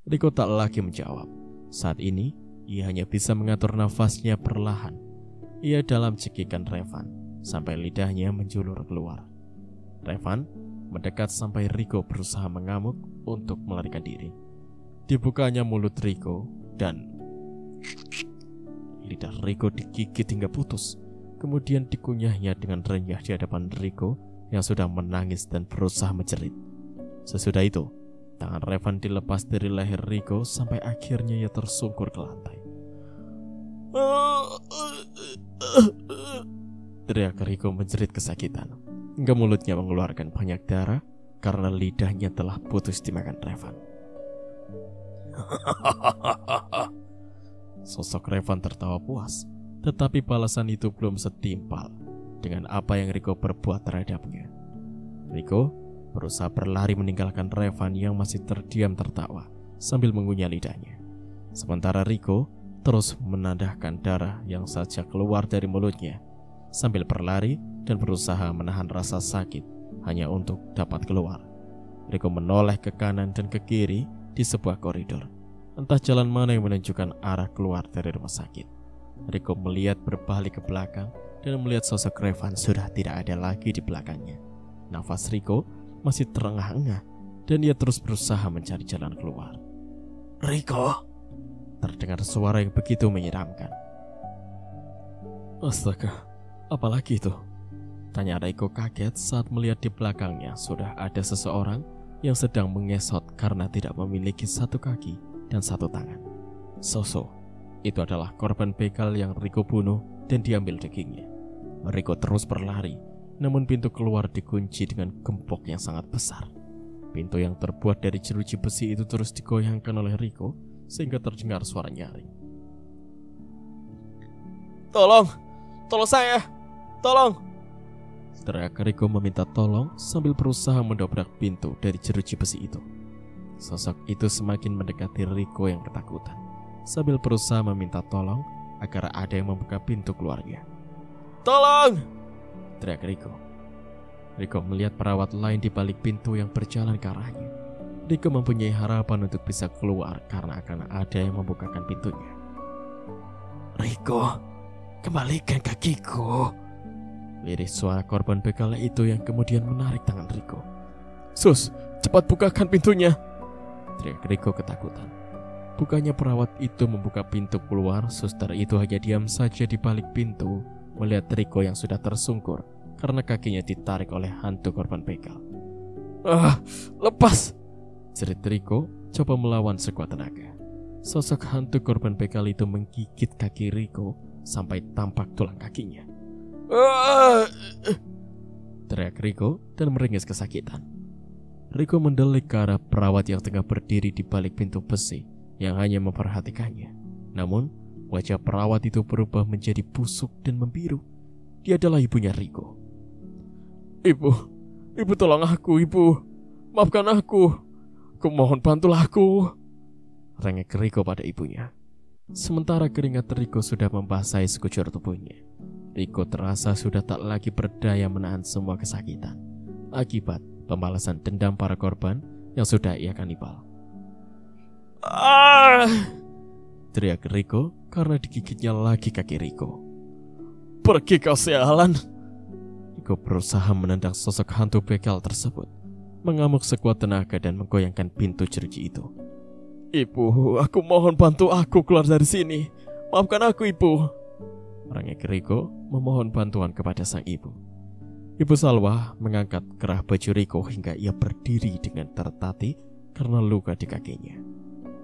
Speaker 1: Riko tak lagi menjawab. Saat ini, ia hanya bisa mengatur nafasnya perlahan. Ia dalam cekikan Revan sampai lidahnya menjulur keluar. Revan mendekat sampai Riko berusaha mengamuk untuk melarikan diri. Dibukanya mulut Riko dan lidah Riko digigit hingga putus. Kemudian dikunyahnya dengan renyah di hadapan Riko yang sudah menangis dan berusaha menjerit. Sesudah itu, tangan Revan dilepas dari leher Riko sampai akhirnya ia tersungkur ke lantai. Teriak Riko menjerit kesakitan hingga mulutnya mengeluarkan banyak darah karena lidahnya telah putus dimakan Revan. Sosok Revan tertawa puas, tetapi balasan itu belum setimpal dengan apa yang Riko perbuat terhadapnya. Riko berusaha berlari meninggalkan Revan yang masih terdiam tertawa sambil mengunyah lidahnya. Sementara Riko terus menadahkan darah yang saja keluar dari mulutnya sambil berlari dan berusaha menahan rasa sakit hanya untuk dapat keluar. Riko menoleh ke kanan dan ke kiri di sebuah koridor. Entah jalan mana yang menunjukkan arah keluar dari rumah sakit. Riko melihat berbalik ke belakang dan melihat sosok Revan sudah tidak ada lagi di belakangnya. Nafas Riko masih terengah-engah dan ia terus berusaha mencari jalan keluar.
Speaker 2: "Riko!"
Speaker 1: Terdengar suara yang begitu menyeramkan.
Speaker 2: "Astaga, apalagi itu?"
Speaker 1: tanya Riko kaget saat melihat di belakangnya sudah ada seseorang yang sedang mengesot karena tidak memiliki satu kaki dan satu tangan. Soso, itu adalah korban begal yang Riko bunuh dan diambil dagingnya. Riko terus berlari, namun pintu keluar dikunci dengan gembok yang sangat besar. Pintu yang terbuat dari jeruji besi itu terus digoyangkan oleh Riko sehingga terdengar suara nyaring.
Speaker 2: Tolong saya, tolong!"
Speaker 1: Teriak Riko meminta tolong sambil berusaha mendobrak pintu dari jeruji besi itu. Sosok itu semakin mendekati Riko yang ketakutan sambil berusaha meminta tolong agar ada yang membuka pintu keluarnya.
Speaker 2: "Tolong!"
Speaker 1: teriak Riko. Riko melihat perawat lain di balik pintu yang berjalan ke arahnya. Riko mempunyai harapan untuk bisa keluar karena akan ada yang membukakan pintunya.
Speaker 2: "Riko, Kembalikan kakiku. Lirih suara korban begal itu yang kemudian menarik tangan Riko. Sus, cepat bukakan pintunya, teriak Riko ketakutan. Bukannya perawat itu membuka pintu keluar, suster itu hanya diam saja di balik pintu melihat Riko yang sudah tersungkur karena kakinya ditarik oleh hantu korban begal. Lepas, jerit Riko coba melawan sekuat tenaga. Sosok hantu korban begal itu menggigit kaki Riko sampai tampak tulang kakinya. Teriak Riko dan meringis kesakitan. Riko mendelik ke arah perawat yang tengah berdiri di balik pintu besi yang hanya memperhatikannya. Namun, wajah perawat itu berubah menjadi busuk dan membiru. Dia adalah ibunya Riko. Ibu tolong aku, Ibu. Maafkan aku. Kumohon bantulah aku, rengek Riko pada ibunya. Sementara keringat Riko sudah membasahi sekujur tubuhnya. Riko terasa sudah tak lagi berdaya menahan semua kesakitan akibat pembalasan dendam para korban yang sudah ia kanibal. Teriak Riko karena digigitnya lagi kaki Riko. Pergi kau sialan. Riko berusaha menendang sosok hantu begal tersebut, mengamuk sekuat tenaga dan menggoyangkan pintu jeruji itu. Ibu, aku mohon bantu aku keluar dari sini. Maafkan aku, Ibu, rengek Riko memohon bantuan kepada sang ibu. Ibu Salwa mengangkat kerah baju Riko hingga ia berdiri dengan tertatih karena luka di kakinya.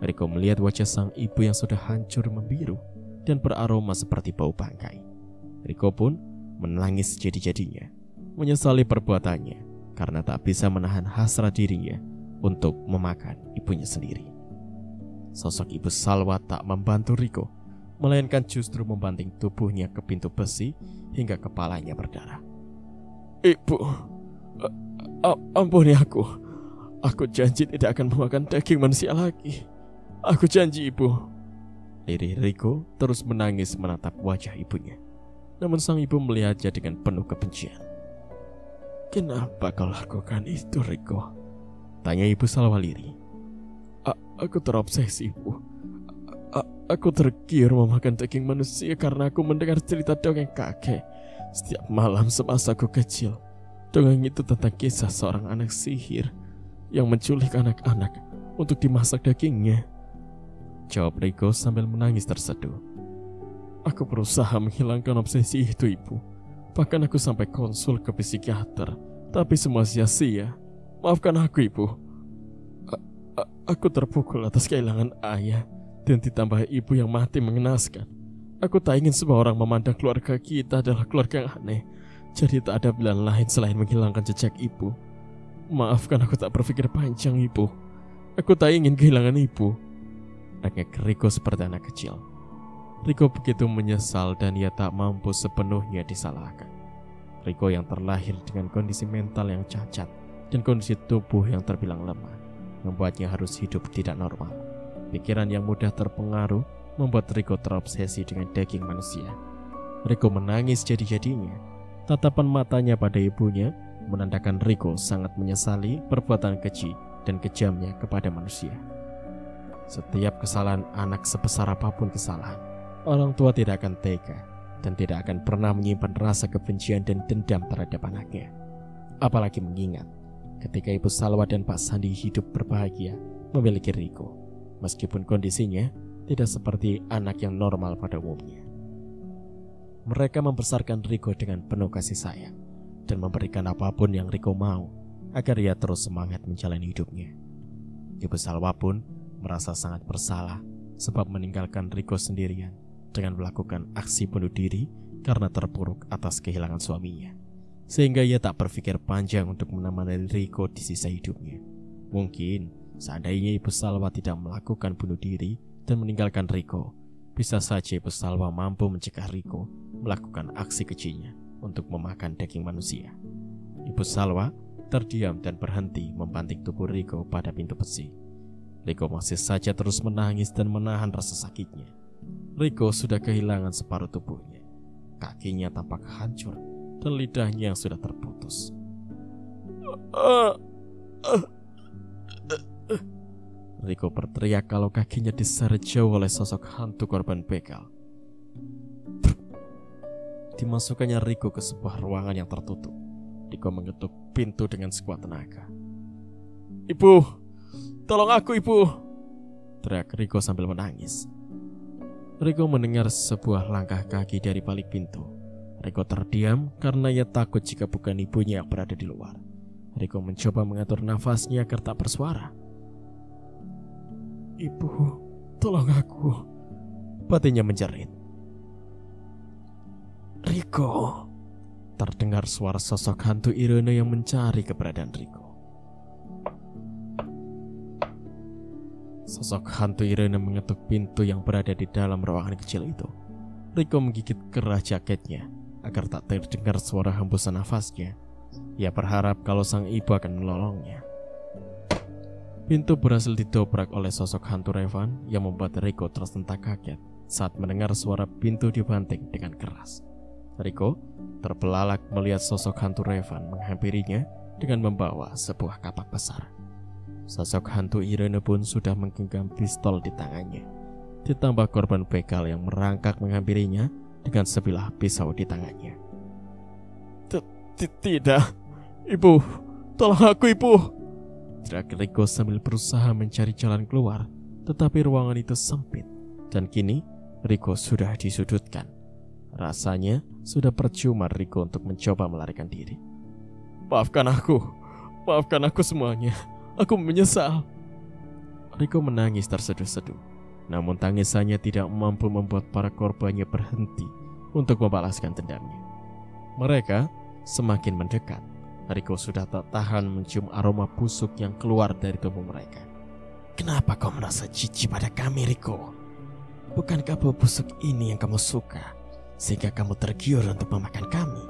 Speaker 2: Riko melihat wajah sang ibu yang sudah hancur membiru dan beraroma seperti bau bangkai. Riko pun menangis jadi-jadinya, menyesali perbuatannya karena tak bisa menahan hasrat dirinya untuk memakan ibunya sendiri. Sosok ibu Salwa tak membantu Riko, melainkan justru membanting tubuhnya ke pintu besi hingga kepalanya berdarah. Ibu, ampuni aku. Aku janji tidak akan memakan daging manusia lagi. Aku janji, Ibu. Lirih Riko terus menangis menatap wajah ibunya. Namun sang ibu melihatnya dengan penuh kebencian. Kenapa kau lakukan itu, Riko? Tanya ibu Salwa lirih. Aku terobsesi, Ibu. Aku tergiur memakan daging manusia karena aku mendengar cerita dongeng kakek setiap malam semasa aku kecil. Dongeng itu tentang kisah seorang anak sihir yang menculik anak-anak untuk dimasak dagingnya, jawab Riko sambil menangis terseduh. Aku berusaha menghilangkan obsesi itu, Ibu. Bahkan aku sampai konsul ke psikiater, tapi semua sia-sia. Maafkan aku, Ibu. Aku terpukul atas kehilangan ayah dan ditambah ibu yang mati mengenaskan. Aku tak ingin semua orang memandang keluarga kita adalah keluarga yang aneh. Jadi tak ada pilihan lain selain menghilangkan jejak ibu. Maafkan aku tak berpikir panjang, Ibu. Aku tak ingin kehilangan ibu, rengek Riko seperti anak kecil. Riko begitu menyesal dan ia tak mampu sepenuhnya disalahkan. Riko yang terlahir dengan kondisi mental yang cacat dan kondisi tubuh yang terbilang lemah membuatnya harus hidup tidak normal. Pikiran yang mudah terpengaruh membuat Riko terobsesi dengan daging manusia. Riko menangis jadi-jadinya. Tatapan matanya pada ibunya menandakan Riko sangat menyesali perbuatan keji dan kejamnya kepada manusia. Setiap kesalahan anak sebesar apapun kesalahan, orang tua tidak akan tega dan tidak akan pernah menyimpan rasa kebencian dan dendam terhadap anaknya. Apalagi mengingat ketika Ibu Salwa dan Pak Sandi hidup berbahagia memiliki Riko, meskipun kondisinya tidak seperti anak yang normal pada umumnya. Mereka membesarkan Riko dengan penuh kasih sayang dan memberikan apapun yang Riko mau agar ia terus semangat menjalani hidupnya. Ibu Salwa pun merasa sangat bersalah sebab meninggalkan Riko sendirian dengan melakukan aksi bunuh diri karena terpuruk atas kehilangan suaminya. Sehingga ia tak berpikir panjang untuk menemani Riko di sisa hidupnya. Mungkin seandainya Ibu Salwa tidak melakukan bunuh diri dan meninggalkan Riko, bisa saja Ibu Salwa mampu mencegah Riko melakukan aksi kejinya untuk memakan daging manusia. Ibu Salwa terdiam dan berhenti membanting tubuh Riko pada pintu besi. Riko masih saja terus menangis dan menahan rasa sakitnya. Riko sudah kehilangan separuh tubuhnya. Kakinya tampak hancur dan lidahnya yang sudah terputus. Riko berteriak kalau kakinya diseret jauh oleh sosok hantu korban begal. dimasukkannya Riko ke sebuah ruangan yang tertutup. Riko mengetuk pintu dengan sekuat tenaga. "Ibu, tolong aku, Ibu!" teriak Riko sambil menangis. Riko mendengar sebuah langkah kaki dari balik pintu. Riko terdiam karena ia takut jika bukan ibunya yang berada di luar. Riko mencoba mengatur nafasnya agar tak bersuara. "Ibu, tolong aku!" Batinnya menjerit. "Riko!" Terdengar suara sosok hantu Irene yang mencari keberadaan Riko. Sosok hantu Irene mengetuk pintu yang berada di dalam ruangan kecil itu. Riko menggigit kerah jaketnya agar tak terdengar suara hembusan nafasnya. Ia berharap kalau sang ibu akan menolongnya. Pintu berhasil didobrak oleh sosok hantu Revan yang membuat Riko tersentak kaget saat mendengar suara pintu dibanting dengan keras. Riko terbelalak melihat sosok hantu Revan menghampirinya dengan membawa sebuah kapak besar. Sosok hantu Irene pun sudah menggenggam pistol di tangannya. Ditambah korban begal yang merangkak menghampirinya dengan sebilah pisau di tangannya. "Tidak, Ibu, tolong aku, Ibu!" teriak Riko sambil berusaha mencari jalan keluar. Tetapi ruangan itu sempit dan kini Riko sudah disudutkan. Rasanya sudah percuma Riko untuk mencoba melarikan diri. Maafkan aku semuanya. Aku menyesal." Riko menangis terseduh-seduh. Namun tangisannya tidak mampu membuat para korbannya berhenti untuk membalaskan dendamnya. Mereka semakin mendekat. Riko sudah tak tahan mencium aroma busuk yang keluar dari tubuh mereka. "Kenapa kau merasa jijik pada kami, Riko? Bukankah bau busuk ini yang kamu suka, sehingga kamu tergiur untuk memakan kami?"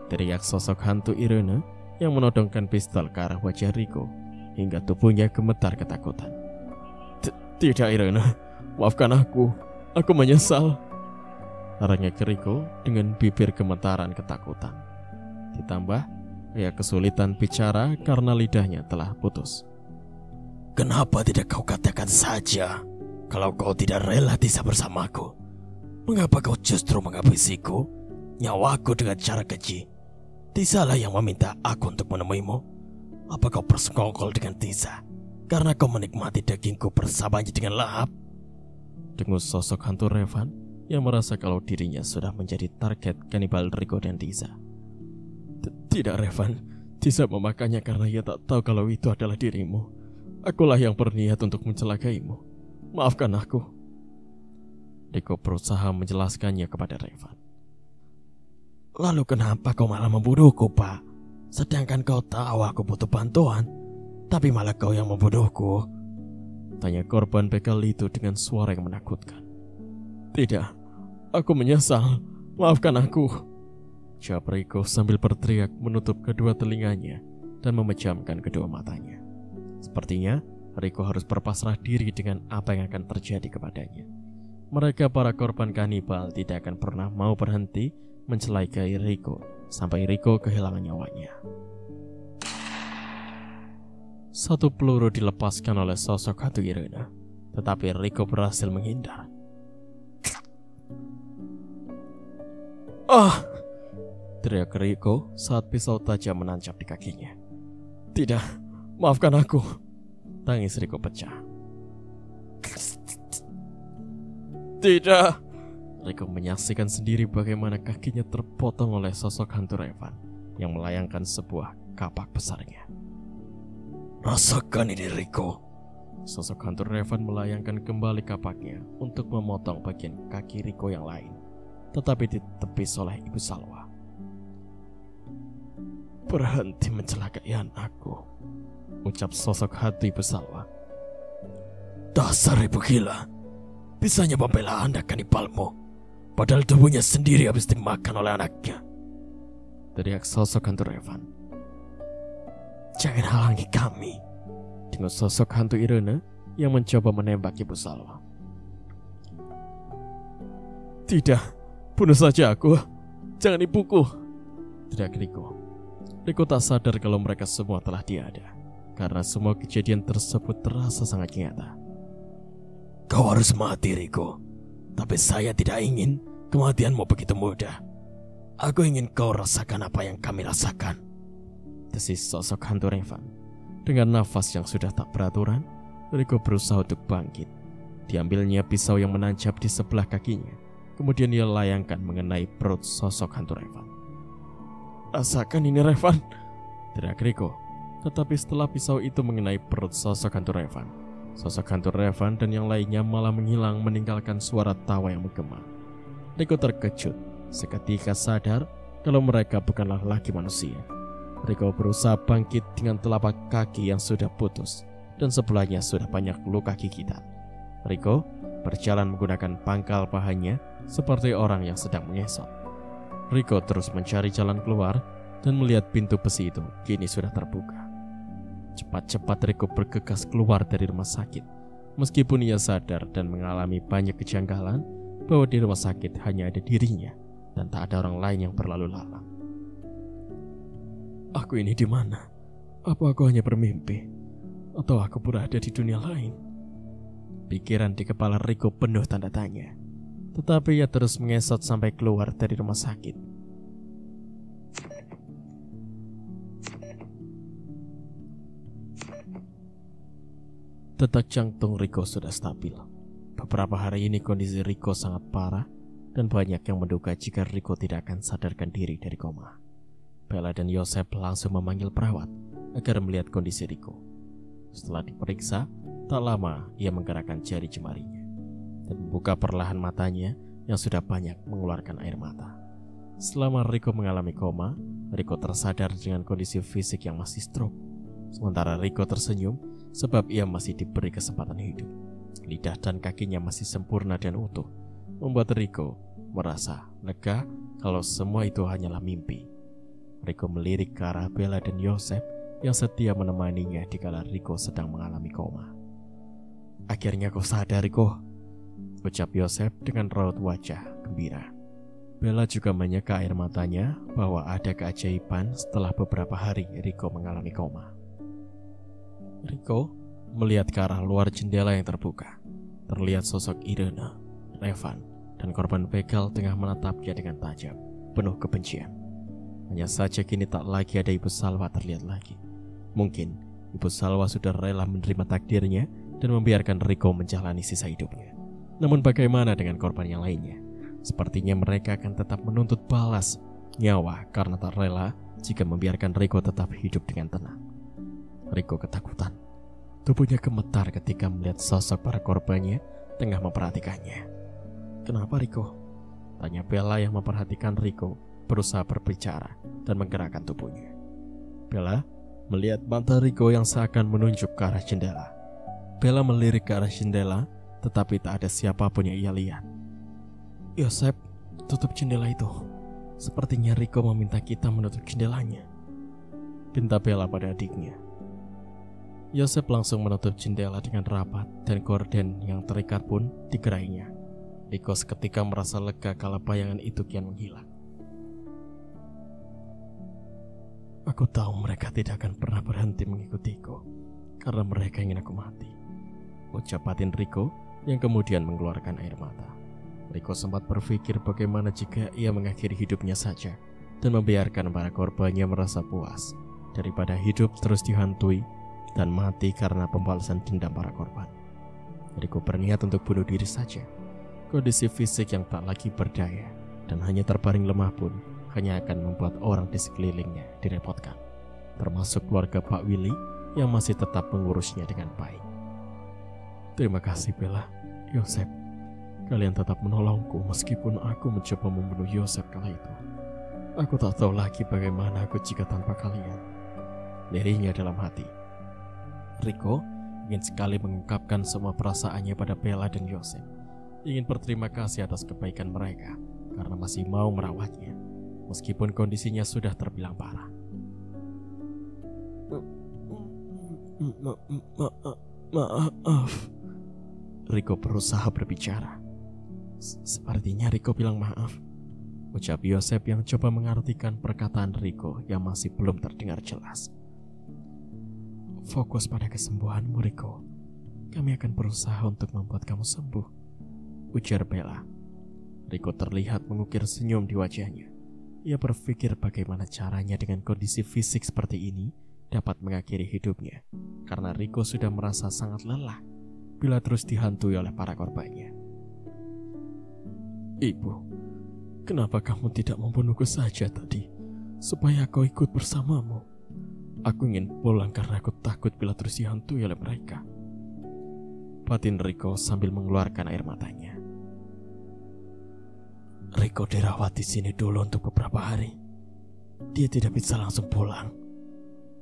Speaker 2: teriak sosok hantu Irene yang menodongkan pistol ke arah wajah Riko hingga tubuhnya gemetar ketakutan. "Tidak, Irene, maafkan aku menyesal," rengek Riko dengan bibir gemetaran ketakutan. Ditambah ia kesulitan bicara karena lidahnya telah putus. "Kenapa tidak kau katakan saja kalau kau tidak rela Tisa bersamaku? Mengapa kau justru menghabisiku, nyawaku dengan cara keji? Tisalah yang meminta aku untuk menemuimu. Apa kau bersekongkol dengan Tisa karena kau menikmati dagingku bersamanya dengan lahap?" dengus sosok hantu Revan yang merasa kalau dirinya sudah menjadi target kanibal Riko dan Tisa. "Tidak, Revan. Tisa memakannya karena ia tak tahu kalau itu adalah dirimu. Akulah yang berniat untuk mencelakaimu. Maafkan aku." Riko berusaha menjelaskannya kepada Revan. "Lalu kenapa kau malah membunuhku, Pak? Sedangkan kau tahu aku butuh bantuan, tapi malah kau yang membunuhku?" tanya korban begal itu dengan suara yang menakutkan. "Tidak, aku menyesal. Maafkan aku," jawab Riko sambil berteriak menutup kedua telinganya dan memejamkan kedua matanya. Sepertinya Riko harus berpasrah diri dengan apa yang akan terjadi kepadanya. Mereka para korban kanibal tidak akan pernah mau berhenti mencelakai Riko sampai Riko kehilangan nyawanya. Satu peluru dilepaskan oleh sosok hantu Irene, tetapi Riko berhasil menghindar. "Ah!" teriak Riko saat pisau tajam menancap di kakinya. "Tidak, maafkan aku," tangis Riko pecah. "Tidak!" Riko menyaksikan sendiri bagaimana kakinya terpotong oleh sosok hantu Revan yang melayangkan sebuah kapak besarnya. "Rasakan ini, Riko." Sosok hantu Revan melayangkan kembali kapaknya untuk memotong bagian kaki Riko yang lain, tetapi ditepis oleh Ibu Salwa. "Berhenti mencelakai anakku," ucap sosok hantu Ibu Salwa. "Dasar ibu gila, bisanya membela anak kanibalmu, padahal tubuhnya sendiri habis dimakan oleh anaknya," teriak sosok hantu Revan. "Jangan halangi kami," dengus sosok hantu Irene yang mencoba menembak Ibu Salwa. "Tidak, bunuh saja aku, jangan ibuku," teriak Riko. Riko tak sadar kalau mereka semua telah tiada, karena semua kejadian tersebut terasa sangat nyata. "Kau harus mati, Riko, tapi saya tidak ingin kematianmu begitu mudah. Aku ingin kau rasakan apa yang kami rasakan, desis sosok hantu Revan. Dengan nafas yang sudah tak beraturan, Riko berusaha untuk bangkit. Diambilnya pisau yang menancap di sebelah kakinya. Kemudian ia layangkan mengenai perut sosok hantu Revan. Rasakan ini Revan, teriak Riko. Tetapi setelah pisau itu mengenai perut sosok hantu Revan, sosok hantu Revan dan yang lainnya malah menghilang meninggalkan suara tawa yang menggema. Riko terkejut, seketika sadar kalau mereka bukanlah lagi manusia. Riko berusaha bangkit dengan telapak kaki yang sudah putus dan sebelahnya sudah banyak luka gigitan. Riko berjalan menggunakan pangkal pahanya seperti orang yang sedang mengesot. Riko terus mencari jalan keluar dan melihat pintu besi itu kini sudah terbuka. Cepat-cepat Riko bergegas keluar dari rumah sakit. Meskipun ia sadar dan mengalami banyak kejanggalan bahwa di rumah sakit hanya ada dirinya dan tak ada orang lain yang berlalu lalang. Aku ini di mana? Apa aku hanya bermimpi? Atau aku berada di dunia lain? Pikiran di kepala Riko penuh tanda tanya. Tetapi ia terus mengesot sampai keluar dari rumah sakit. Detak jantung Riko sudah stabil. Beberapa hari ini kondisi Riko sangat parah dan banyak yang menduga jika Riko tidak akan sadarkan diri dari koma. Bella dan Yosef langsung memanggil perawat agar melihat kondisi Riko. Setelah diperiksa, tak lama ia menggerakkan jari jemarinya dan membuka perlahan matanya yang sudah banyak mengeluarkan air mata. Selama Riko mengalami koma, Riko tersadar dengan kondisi fisik yang masih stroke. Sementara Riko tersenyum sebab ia masih diberi kesempatan hidup. Lidah dan kakinya masih sempurna dan utuh, membuat Riko merasa lega kalau semua itu hanyalah mimpi. Riko melirik ke arah Bella dan Yosef yang setia menemaninya dikala Riko sedang mengalami koma. Akhirnya kau sadar, Riko, ucap Yosef dengan raut wajah gembira. Bella juga menyeka air matanya bahwa ada keajaiban setelah beberapa hari Riko mengalami koma. Riko melihat ke arah luar jendela yang terbuka. Terlihat sosok Irena, Revan, dan korban begal tengah menatapnya dengan tajam, penuh kebencian. Hanya saja kini tak lagi ada Ibu Salwa terlihat lagi. Mungkin Ibu Salwa sudah rela menerima takdirnya dan membiarkan Riko menjalani sisa hidupnya. Namun bagaimana dengan korban yang lainnya? Sepertinya mereka akan tetap menuntut balas nyawa karena tak rela jika membiarkan Riko tetap hidup dengan tenang. Riko ketakutan. Tubuhnya gemetar ketika melihat sosok para korbannya tengah memperhatikannya. Kenapa Riko? Tanya Bella yang memperhatikan Riko, berusaha berbicara dan menggerakkan tubuhnya. Bella melihat mata Riko yang seakan menunjuk ke arah jendela. Bella melirik ke arah jendela, tetapi tak ada siapapun yang ia lihat. Yosef, tutup jendela itu. Sepertinya Riko meminta kita menutup jendelanya, pinta Bella pada adiknya. Yosef langsung menutup jendela dengan rapat dan gorden yang terikat pun digerainya. Riko seketika merasa lega kala bayangan itu kian menghilang. Aku tahu mereka tidak akan pernah berhenti mengikutiku karena mereka ingin aku mati, ucap batin Riko yang kemudian mengeluarkan air mata. Riko sempat berpikir bagaimana jika ia mengakhiri hidupnya saja dan membiarkan para korbannya merasa puas daripada hidup terus dihantui dan mati karena pembalasan dendam para korban. Riko berniat untuk bunuh diri saja. Kondisi fisik yang tak lagi berdaya dan hanya terbaring lemah pun hanya akan membuat orang di sekelilingnya direpotkan, termasuk keluarga Pak Willy yang masih tetap mengurusnya dengan baik. Terima kasih Bella, Yosef. Kalian tetap menolongku meskipun aku mencoba membunuh Yosef kala itu. Aku tak tahu lagi bagaimana aku jika tanpa kalian, lirihnya dalam hati. Riko ingin sekali mengungkapkan semua perasaannya pada Bella dan Yosef. Ingin berterima kasih atas kebaikan mereka karena masih mau merawatnya meskipun kondisinya sudah terbilang parah. Maaf. Riko berusaha berbicara. Sepertinya Riko bilang maaf, ucap Yosef yang coba mengartikan perkataan Riko yang masih belum terdengar jelas. Fokus pada kesembuhanmu, Riko. Kami akan berusaha untuk membuat kamu sembuh, ujar Bella. Riko terlihat mengukir senyum di wajahnya.
Speaker 1: Ia berpikir bagaimana caranya dengan kondisi fisik seperti ini dapat mengakhiri hidupnya, karena Riko sudah merasa sangat lelah bila terus dihantui oleh para korbannya.
Speaker 2: Ibu, kenapa kamu tidak membunuhku saja tadi, supaya aku ikut bersamamu? Aku ingin pulang karena aku takut bila terus dihantui oleh mereka.
Speaker 1: Batin Riko sambil mengeluarkan air matanya.
Speaker 2: Riko dirawat di sini dulu untuk beberapa hari. Dia tidak bisa langsung pulang,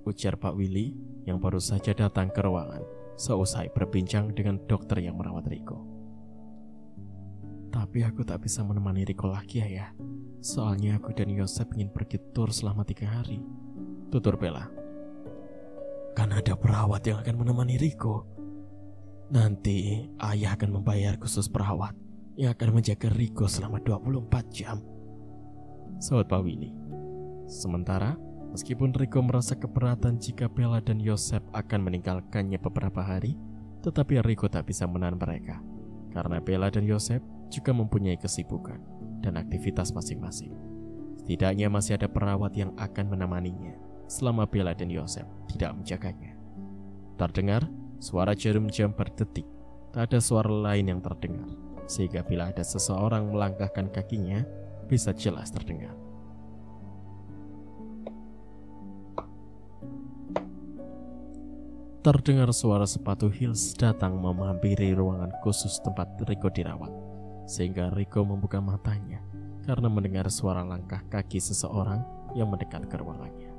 Speaker 1: ujar Pak Willy yang baru saja datang ke ruangan seusai berbincang dengan dokter yang merawat Riko.
Speaker 2: Tapi aku tak bisa menemani Riko lagi, Ayah. Soalnya aku dan Yosep ingin pergi tur selama 3 hari,
Speaker 1: tutur Bella.
Speaker 2: Kan ada perawat yang akan menemani Riko. Nanti Ayah akan membayar khusus perawat yang akan menjaga Riko selama 24 jam,
Speaker 1: sahut Pak Willy. Sementara, meskipun Riko merasa keberatan jika Bella dan Yosep akan meninggalkannya beberapa hari, tetapi Riko tak bisa menahan mereka, karena Bella dan Yosep juga mempunyai kesibukan dan aktivitas masing-masing. Setidaknya masih ada perawat yang akan menemaninya selama Bella dan Yosep tidak menjaganya. Terdengar suara jarum jam berdetik, tak ada suara lain yang terdengar, sehingga bila ada seseorang melangkahkan kakinya, bisa jelas terdengar. Terdengar suara sepatu heels datang menghampiri ruangan khusus tempat Riko dirawat, sehingga Riko membuka matanya karena mendengar suara langkah kaki seseorang yang mendekat ke ruangannya.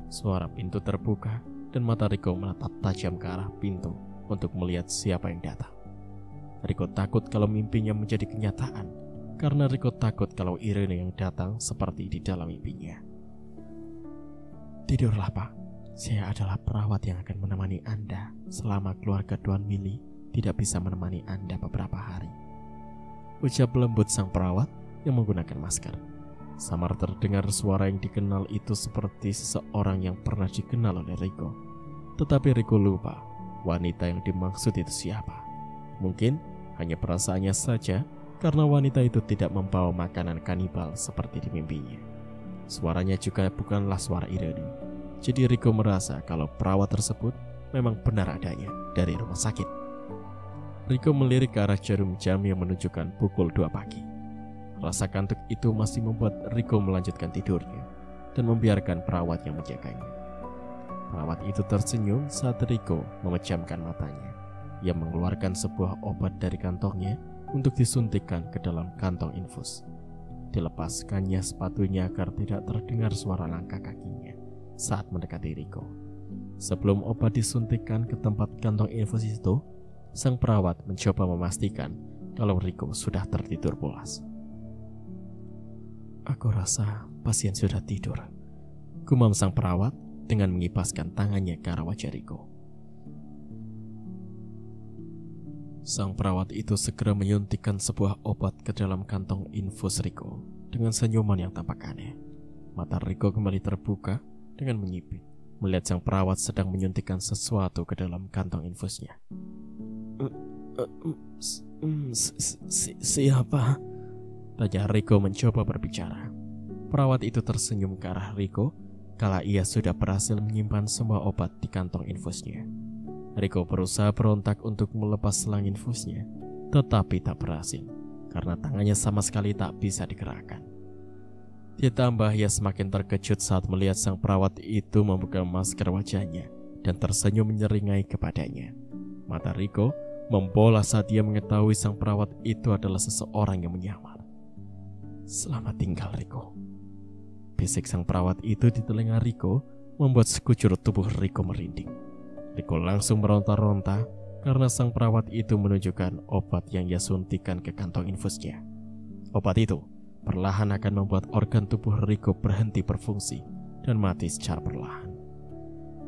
Speaker 1: Suara pintu terbuka dan mata Riko menatap tajam ke arah pintu untuk melihat siapa yang datang. Riko takut kalau mimpinya menjadi kenyataan, karena Riko takut kalau Irene yang datang seperti di dalam mimpinya.
Speaker 2: Tidurlah, Pak. Saya adalah perawat yang akan menemani Anda selama keluarga Tuan Willy tidak bisa menemani Anda beberapa hari,
Speaker 1: ucap lembut sang perawat yang menggunakan masker. Samar terdengar suara yang dikenal itu seperti seseorang yang pernah dikenal oleh Riko. Tetapi Riko lupa wanita yang dimaksud itu siapa. Mungkin hanya perasaannya saja, karena wanita itu tidak membawa makanan kanibal seperti di mimpinya. Suaranya juga bukanlah suara Irene. Jadi Riko merasa kalau perawat tersebut memang benar adanya dari rumah sakit. Riko melirik ke arah jarum jam yang menunjukkan pukul 2 pagi. Rasa kantuk itu masih membuat Riko melanjutkan tidurnya dan membiarkan perawat yang menjaganya. Perawat itu tersenyum saat Riko memejamkan matanya. Ia mengeluarkan sebuah obat dari kantongnya untuk disuntikkan ke dalam kantong infus. Dilepaskannya sepatunya agar tidak terdengar suara langkah kakinya saat mendekati Riko. Sebelum obat disuntikkan ke tempat kantong infus itu, sang perawat mencoba memastikan kalau Riko sudah tertidur pulas.
Speaker 2: Aku rasa pasien sudah tidur,
Speaker 1: gumam sang perawat dengan mengipaskan tangannya ke arah wajah Riko. Sang perawat itu segera menyuntikkan sebuah obat ke dalam kantong infus Riko dengan senyuman yang tampak aneh. Mata Riko kembali terbuka dengan menyipit melihat sang perawat sedang menyuntikkan sesuatu ke dalam kantong infusnya.
Speaker 2: Siapa?
Speaker 1: Tanya Riko mencoba berbicara. Perawat itu tersenyum ke arah Riko kala ia sudah berhasil menyimpan semua obat di kantong infusnya. Riko berusaha berontak untuk melepas selang infusnya, tetapi tak berhasil karena tangannya sama sekali tak bisa digerakkan. Ditambah ia semakin terkejut saat melihat sang perawat itu membuka masker wajahnya dan tersenyum menyeringai kepadanya. Mata Riko membola saat ia mengetahui sang perawat itu adalah seseorang yang menyamar.
Speaker 2: Selamat tinggal, Riko.
Speaker 1: Bisik sang perawat itu di telinga Riko membuat sekujur tubuh Riko merinding. Riko langsung meronta-ronta karena sang perawat itu menunjukkan obat yang ia suntikan ke kantong infusnya. Obat itu perlahan akan membuat organ tubuh Riko berhenti berfungsi dan mati secara perlahan.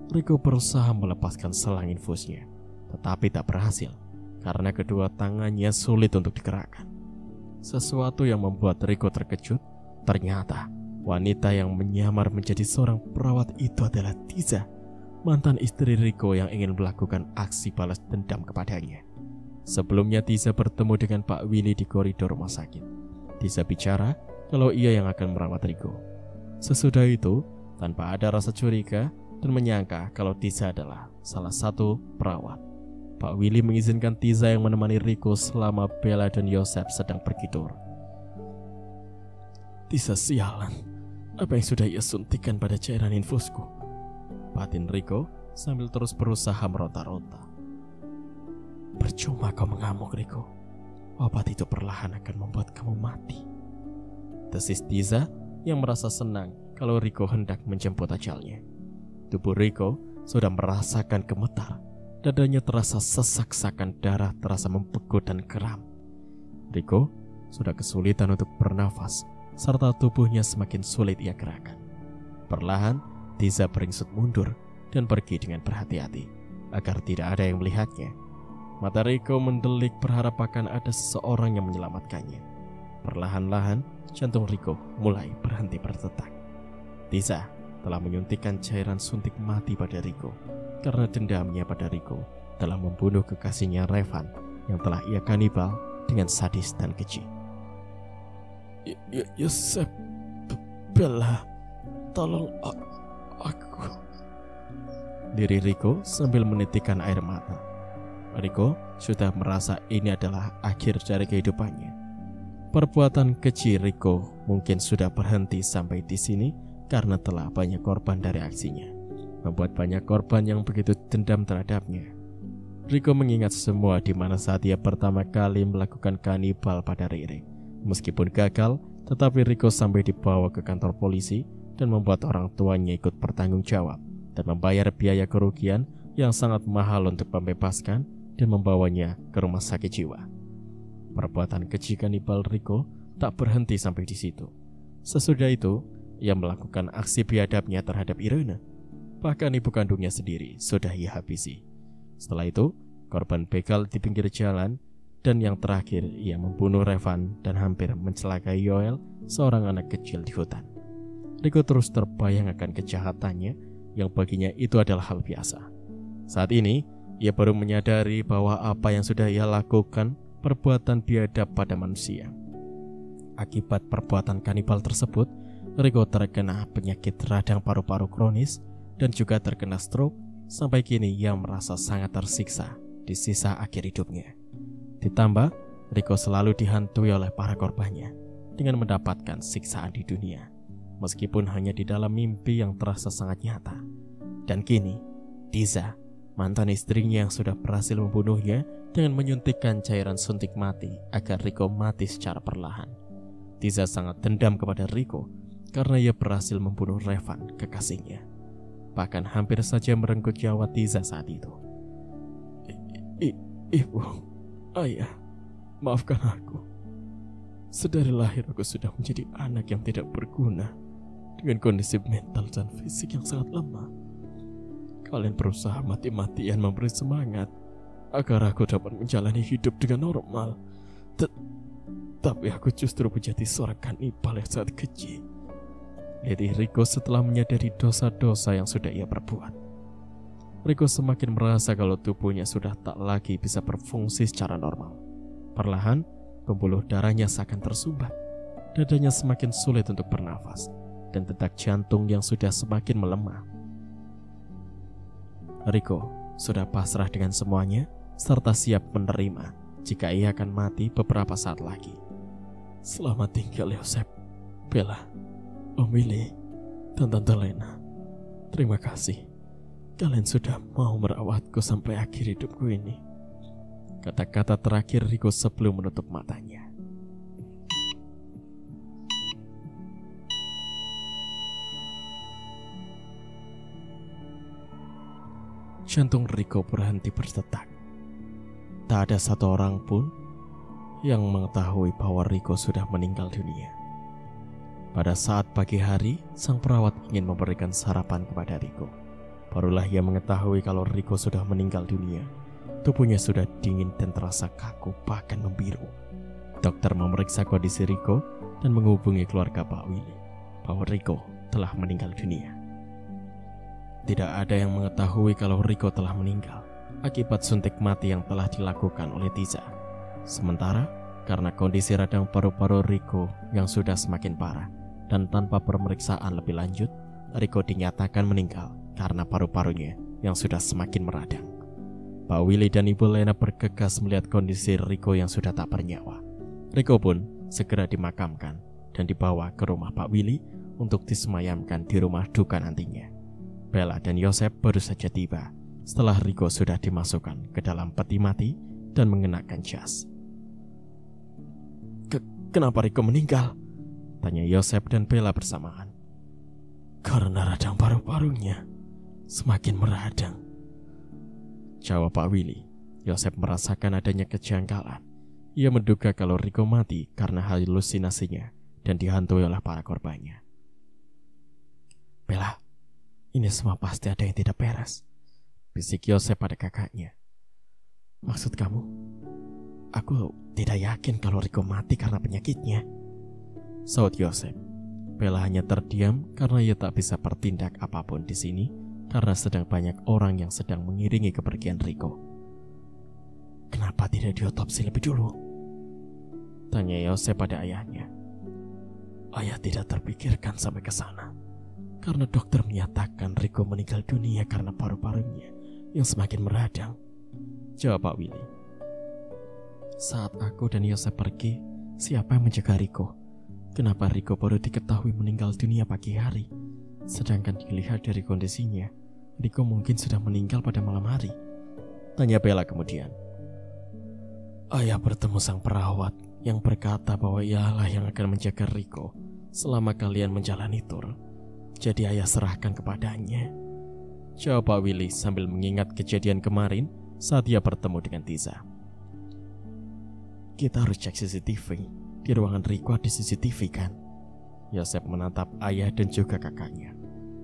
Speaker 1: Riko berusaha melepaskan selang infusnya, tetapi tak berhasil karena kedua tangannya sulit untuk digerakkan. Sesuatu yang membuat Riko terkejut, ternyata wanita yang menyamar menjadi seorang perawat itu adalah Tiza, mantan istri Riko yang ingin melakukan aksi balas dendam kepadanya. Sebelumnya Tiza bertemu dengan Pak Willy di koridor rumah sakit. Tiza bicara
Speaker 2: kalau ia yang akan merawat Riko. Sesudah itu, tanpa ada rasa curiga dan menyangka kalau Tiza adalah salah satu perawat, Pak Willy mengizinkan Tiza yang menemani Riko selama Bella dan Yosef sedang pergi tur. Tiza sialan, apa yang sudah ia suntikan pada cairan infusku? Batin Riko sambil terus berusaha meronta-ronta. Percuma kau mengamuk, Riko. Obat itu perlahan akan membuat kamu mati. Desis Tiza yang merasa senang kalau Riko hendak menjemput ajalnya. Tubuh Riko sudah merasakan gemetar. Dadanya terasa sesak seakan darah terasa membeku dan kram. Riko sudah kesulitan untuk bernafas, serta tubuhnya semakin sulit ia gerakkan. Perlahan, Tiza beringsut mundur dan pergi dengan berhati-hati agar tidak ada yang melihatnya. Mata Riko mendelik berharap akan ada seseorang yang menyelamatkannya. Perlahan-lahan, jantung Riko mulai berhenti berdetak. Tiza telah menyuntikkan cairan suntik mati pada Riko karena dendamnya pada Riko telah membunuh kekasihnya Revan yang telah ia kanibal dengan sadis dan keji. Yosef, Bella, tolong aku. Diri Riko sambil menitikkan air mata. Riko sudah merasa ini adalah akhir dari kehidupannya. Perbuatan keji Riko mungkin sudah berhenti sampai di sini karena telah banyak korban dari aksinya, membuat banyak korban yang begitu dendam terhadapnya. Riko mengingat semua di mana saat ia pertama kali melakukan kanibal pada Riri. Meskipun gagal, tetapi Riko sampai dibawa ke kantor polisi dan membuat orang tuanya ikut bertanggung jawab dan membayar biaya kerugian yang sangat mahal untuk membebaskan dan membawanya ke rumah sakit jiwa. Perbuatan keji kanibal Riko tak berhenti sampai di situ. Sesudah itu, ia melakukan aksi biadabnya terhadap Irena. Bahkan ibu kandungnya sendiri sudah ia habisi. Setelah itu, korban begal di pinggir jalan, dan yang terakhir ia membunuh Revan dan hampir mencelakai Yoel, seorang anak kecil di hutan. Riko terus terbayang akan kejahatannya yang baginya itu adalah hal biasa. Saat ini, ia baru menyadari bahwa apa yang sudah ia lakukan perbuatan biadab pada manusia. Akibat perbuatan kanibal tersebut, Riko terkena penyakit radang paru-paru kronis dan juga terkena stroke. Sampai kini ia merasa sangat tersiksa di sisa akhir hidupnya. Ditambah, Riko selalu dihantui oleh para korbannya dengan mendapatkan siksaan di dunia, meskipun hanya di dalam mimpi yang terasa sangat nyata. Dan kini, Tiza, mantan istrinya yang sudah berhasil membunuhnya dengan menyuntikkan cairan suntik mati agar Riko mati secara perlahan. Tiza sangat dendam kepada Riko karena ia berhasil membunuh Revan, kekasihnya. Bahkan hampir saja merenggut nyawa Tiza saat itu. Ibu, ayah, maafkan aku. Sedari lahir aku sudah menjadi anak yang tidak berguna, dengan kondisi mental dan fisik yang sangat lemah. Kalian berusaha mati-matian memberi semangat agar aku dapat menjalani hidup dengan normal. Tapi aku justru menjadi seorang kanibal yang sangat keji. Jadi Riko setelah menyadari dosa-dosa yang sudah ia perbuat, Riko semakin merasa kalau tubuhnya sudah tak lagi bisa berfungsi secara normal. Perlahan, pembuluh darahnya seakan tersumbat, dadanya semakin sulit untuk bernafas, dan detak jantung yang sudah semakin melemah. Riko sudah pasrah dengan semuanya, serta siap menerima jika ia akan mati beberapa saat lagi. Selamat tinggal Yosef, Bella, Om Willy, dan Tante Lena. Terima kasih. Kalian sudah mau merawatku sampai akhir hidupku ini. Kata-kata terakhir Riko sebelum menutup matanya. Jantung Riko berhenti berdetak. Tak ada satu orang pun yang mengetahui bahwa Riko sudah meninggal dunia. Pada saat pagi hari, sang perawat ingin memberikan sarapan kepada Riko. Barulah ia mengetahui kalau Riko sudah meninggal dunia. Tubuhnya sudah dingin dan terasa kaku, bahkan membiru. Dokter memeriksa kondisi Riko dan menghubungi keluarga Pak Willy bahwa Riko telah meninggal dunia. Tidak ada yang mengetahui kalau Riko telah meninggal akibat suntik mati yang telah dilakukan oleh Tiza. Sementara,
Speaker 1: karena kondisi radang paru-paru Riko yang sudah semakin parah, dan tanpa pemeriksaan lebih lanjut, Riko dinyatakan meninggal karena paru-parunya yang sudah semakin meradang. Pak Willy dan Ibu Lena bergegas melihat kondisi Riko yang sudah tak bernyawa. Riko pun segera dimakamkan dan dibawa ke rumah Pak Willy untuk disemayamkan di rumah duka nantinya. Bella dan Yosep baru saja tiba setelah Riko sudah dimasukkan ke dalam peti mati dan mengenakan jas.
Speaker 2: Kenapa Riko meninggal?
Speaker 1: Tanya Yosep dan Bella bersamaan.
Speaker 2: Karena radang paru-parunya semakin meradang,
Speaker 1: jawab Pak Willy. Yosep merasakan adanya kejanggalan. Ia menduga kalau Riko mati karena halusinasinya dan dihantui oleh para korbannya.
Speaker 2: Bella, ini semua pasti ada yang tidak beres,
Speaker 1: bisik Yosep pada kakaknya.
Speaker 2: Maksud kamu? Aku tidak yakin kalau Riko mati karena penyakitnya,
Speaker 1: saut Yosep. Bella hanya terdiam karena ia tak bisa bertindak apapun di sini karena sedang banyak orang yang sedang mengiringi kepergian Riko.
Speaker 2: Kenapa tidak diotopsi lebih dulu?
Speaker 1: Tanya Yosep pada ayahnya.
Speaker 2: Ayah tidak terpikirkan sampai ke sana karena dokter menyatakan Riko meninggal dunia karena paru-parunya yang semakin meradang,
Speaker 1: jawab Pak Willy. Saat aku dan Yosep pergi, siapa yang menjaga Riko? Kenapa Riko baru diketahui meninggal dunia pagi hari? Sedangkan dilihat dari kondisinya, Riko mungkin sudah meninggal pada malam hari. Tanya Bella kemudian.
Speaker 2: Ayah bertemu sang perawat yang berkata bahwa ialah yang akan menjaga Riko selama kalian menjalani tur. Jadi ayah serahkan kepadanya,
Speaker 1: jawab Pak Willy sambil mengingat kejadian kemarin saat ia bertemu dengan Tiza.
Speaker 2: Kita harus cek CCTV. Di ruangan Riko ada CCTV kan?
Speaker 1: Yosep menatap ayah dan juga kakaknya.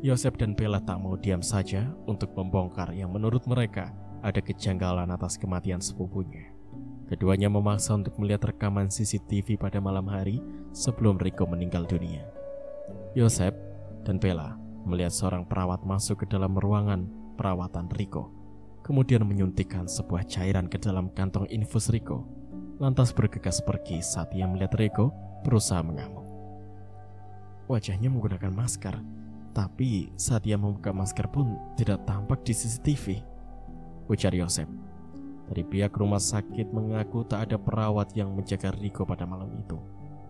Speaker 1: Yosep dan Bella tak mau diam saja untuk membongkar yang menurut mereka ada kejanggalan atas kematian sepupunya. Keduanya memaksa untuk melihat rekaman CCTV pada malam hari sebelum Riko meninggal dunia. Yosep dan Bella melihat seorang perawat masuk ke dalam ruangan perawatan Riko, kemudian menyuntikkan sebuah cairan ke dalam kantong infus Riko, lantas bergegas pergi saat ia melihat Riko berusaha mengamuk.
Speaker 2: Wajahnya menggunakan masker, tapi saat ia membuka masker pun tidak tampak di CCTV,
Speaker 1: ujar Yosep. Dari pihak rumah sakit mengaku tak ada perawat yang menjaga Riko pada malam itu,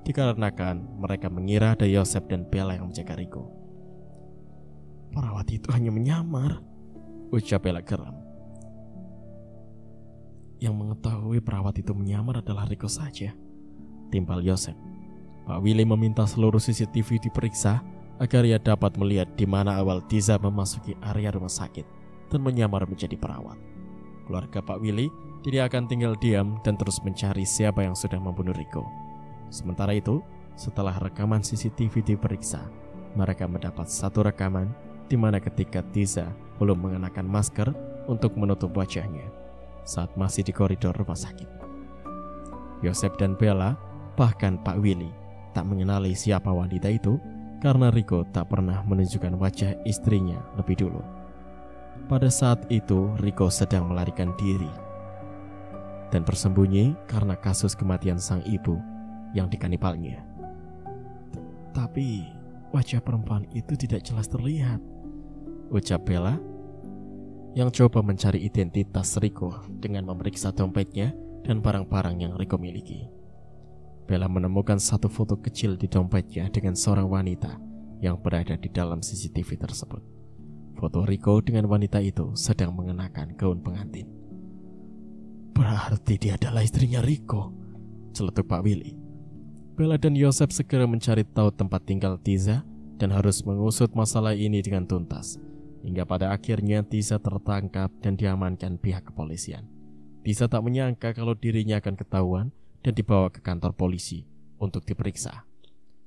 Speaker 1: dikarenakan mereka mengira ada Yosep dan Bella yang menjaga Riko.
Speaker 2: Perawat itu hanya menyamar,
Speaker 1: ujar Bella geram.
Speaker 2: Yang mengetahui perawat itu menyamar adalah Riko saja,
Speaker 1: timpal Yosep. Pak Willy meminta seluruh CCTV diperiksa agar ia dapat melihat di mana awal Tiza memasuki area rumah sakit dan menyamar menjadi perawat. Keluarga Pak Willy tidak akan tinggal diam dan terus mencari siapa yang sudah membunuh Riko. Sementara itu, setelah rekaman CCTV diperiksa, mereka mendapat satu rekaman di mana ketika Tiza belum mengenakan masker untuk menutup wajahnya saat masih di koridor rumah sakit. Yosep dan Bella, bahkan Pak Willy, tak mengenali siapa wanita itu karena Riko tak pernah menunjukkan wajah istrinya lebih dulu. Pada saat itu Riko sedang melarikan diri dan bersembunyi karena kasus kematian sang ibu yang dikanipalnya.
Speaker 2: Tapi wajah perempuan itu tidak jelas terlihat,
Speaker 1: ucap Bella yang coba mencari identitas Riko dengan memeriksa dompetnya dan barang-barang yang Riko miliki. Bella menemukan satu foto kecil di dompetnya dengan seorang wanita yang berada di dalam CCTV tersebut. Foto Riko dengan wanita itu sedang mengenakan gaun pengantin.
Speaker 2: Berarti dia adalah istrinya Riko,
Speaker 1: celetuk Pak Willy. Bella dan Yosep segera mencari tahu tempat tinggal Tiza dan harus mengusut masalah ini dengan tuntas. Hingga pada akhirnya Tiza tertangkap dan diamankan pihak kepolisian. Tiza tak menyangka kalau dirinya akan ketahuan dan dibawa ke kantor polisi untuk diperiksa.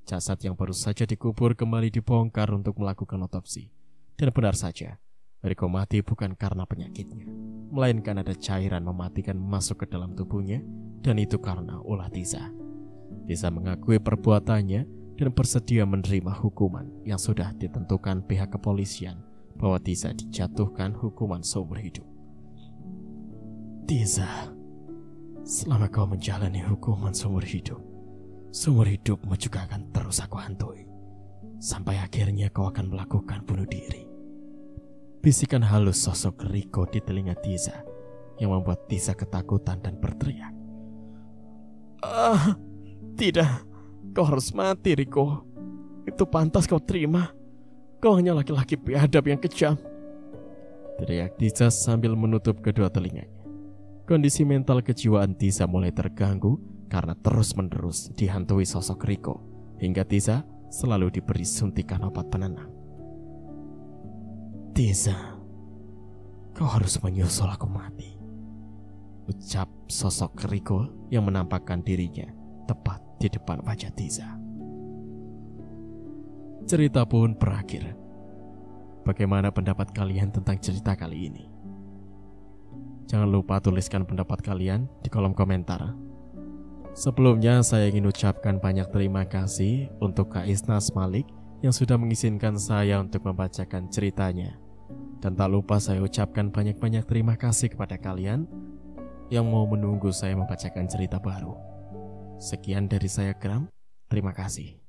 Speaker 1: Jasad yang baru saja dikubur kembali dibongkar untuk melakukan otopsi. Dan benar saja, Riko mati bukan karena penyakitnya, melainkan ada cairan mematikan masuk ke dalam tubuhnya, dan itu karena ulah Tiza. Tiza mengakui perbuatannya dan bersedia menerima hukuman yang sudah ditentukan pihak kepolisian bahwa Tiza dijatuhkan hukuman seumur hidup.
Speaker 2: Tiza, Selama kau menjalani hukuman seumur hidupmu juga akan terus aku hantui. Sampai akhirnya kau akan melakukan bunuh diri. Bisikan halus sosok Riko di telinga Tiza yang membuat Tiza ketakutan dan berteriak. Tidak, kau harus mati, Riko. Itu pantas kau terima. Kau hanya laki-laki biadab yang kejam. Teriak Tiza sambil menutup kedua telinganya. Kondisi mental kejiwaan Tiza mulai terganggu karena terus-menerus dihantui sosok Riko, hingga Tiza selalu diberi suntikan obat penenang. Tiza, kau harus menyusul aku mati, ucap sosok Riko yang menampakkan dirinya tepat di depan wajah Tiza. Cerita pun berakhir. Bagaimana pendapat kalian tentang cerita kali ini? Jangan lupa tuliskan pendapat kalian di kolom komentar. Sebelumnya saya ingin ucapkan banyak terima kasih untuk Kak Isnas Malik yang sudah mengizinkan saya untuk membacakan ceritanya. Dan tak lupa saya ucapkan banyak-banyak terima kasih kepada kalian yang mau menunggu saya membacakan cerita baru. Sekian dari saya, Gram. Terima kasih.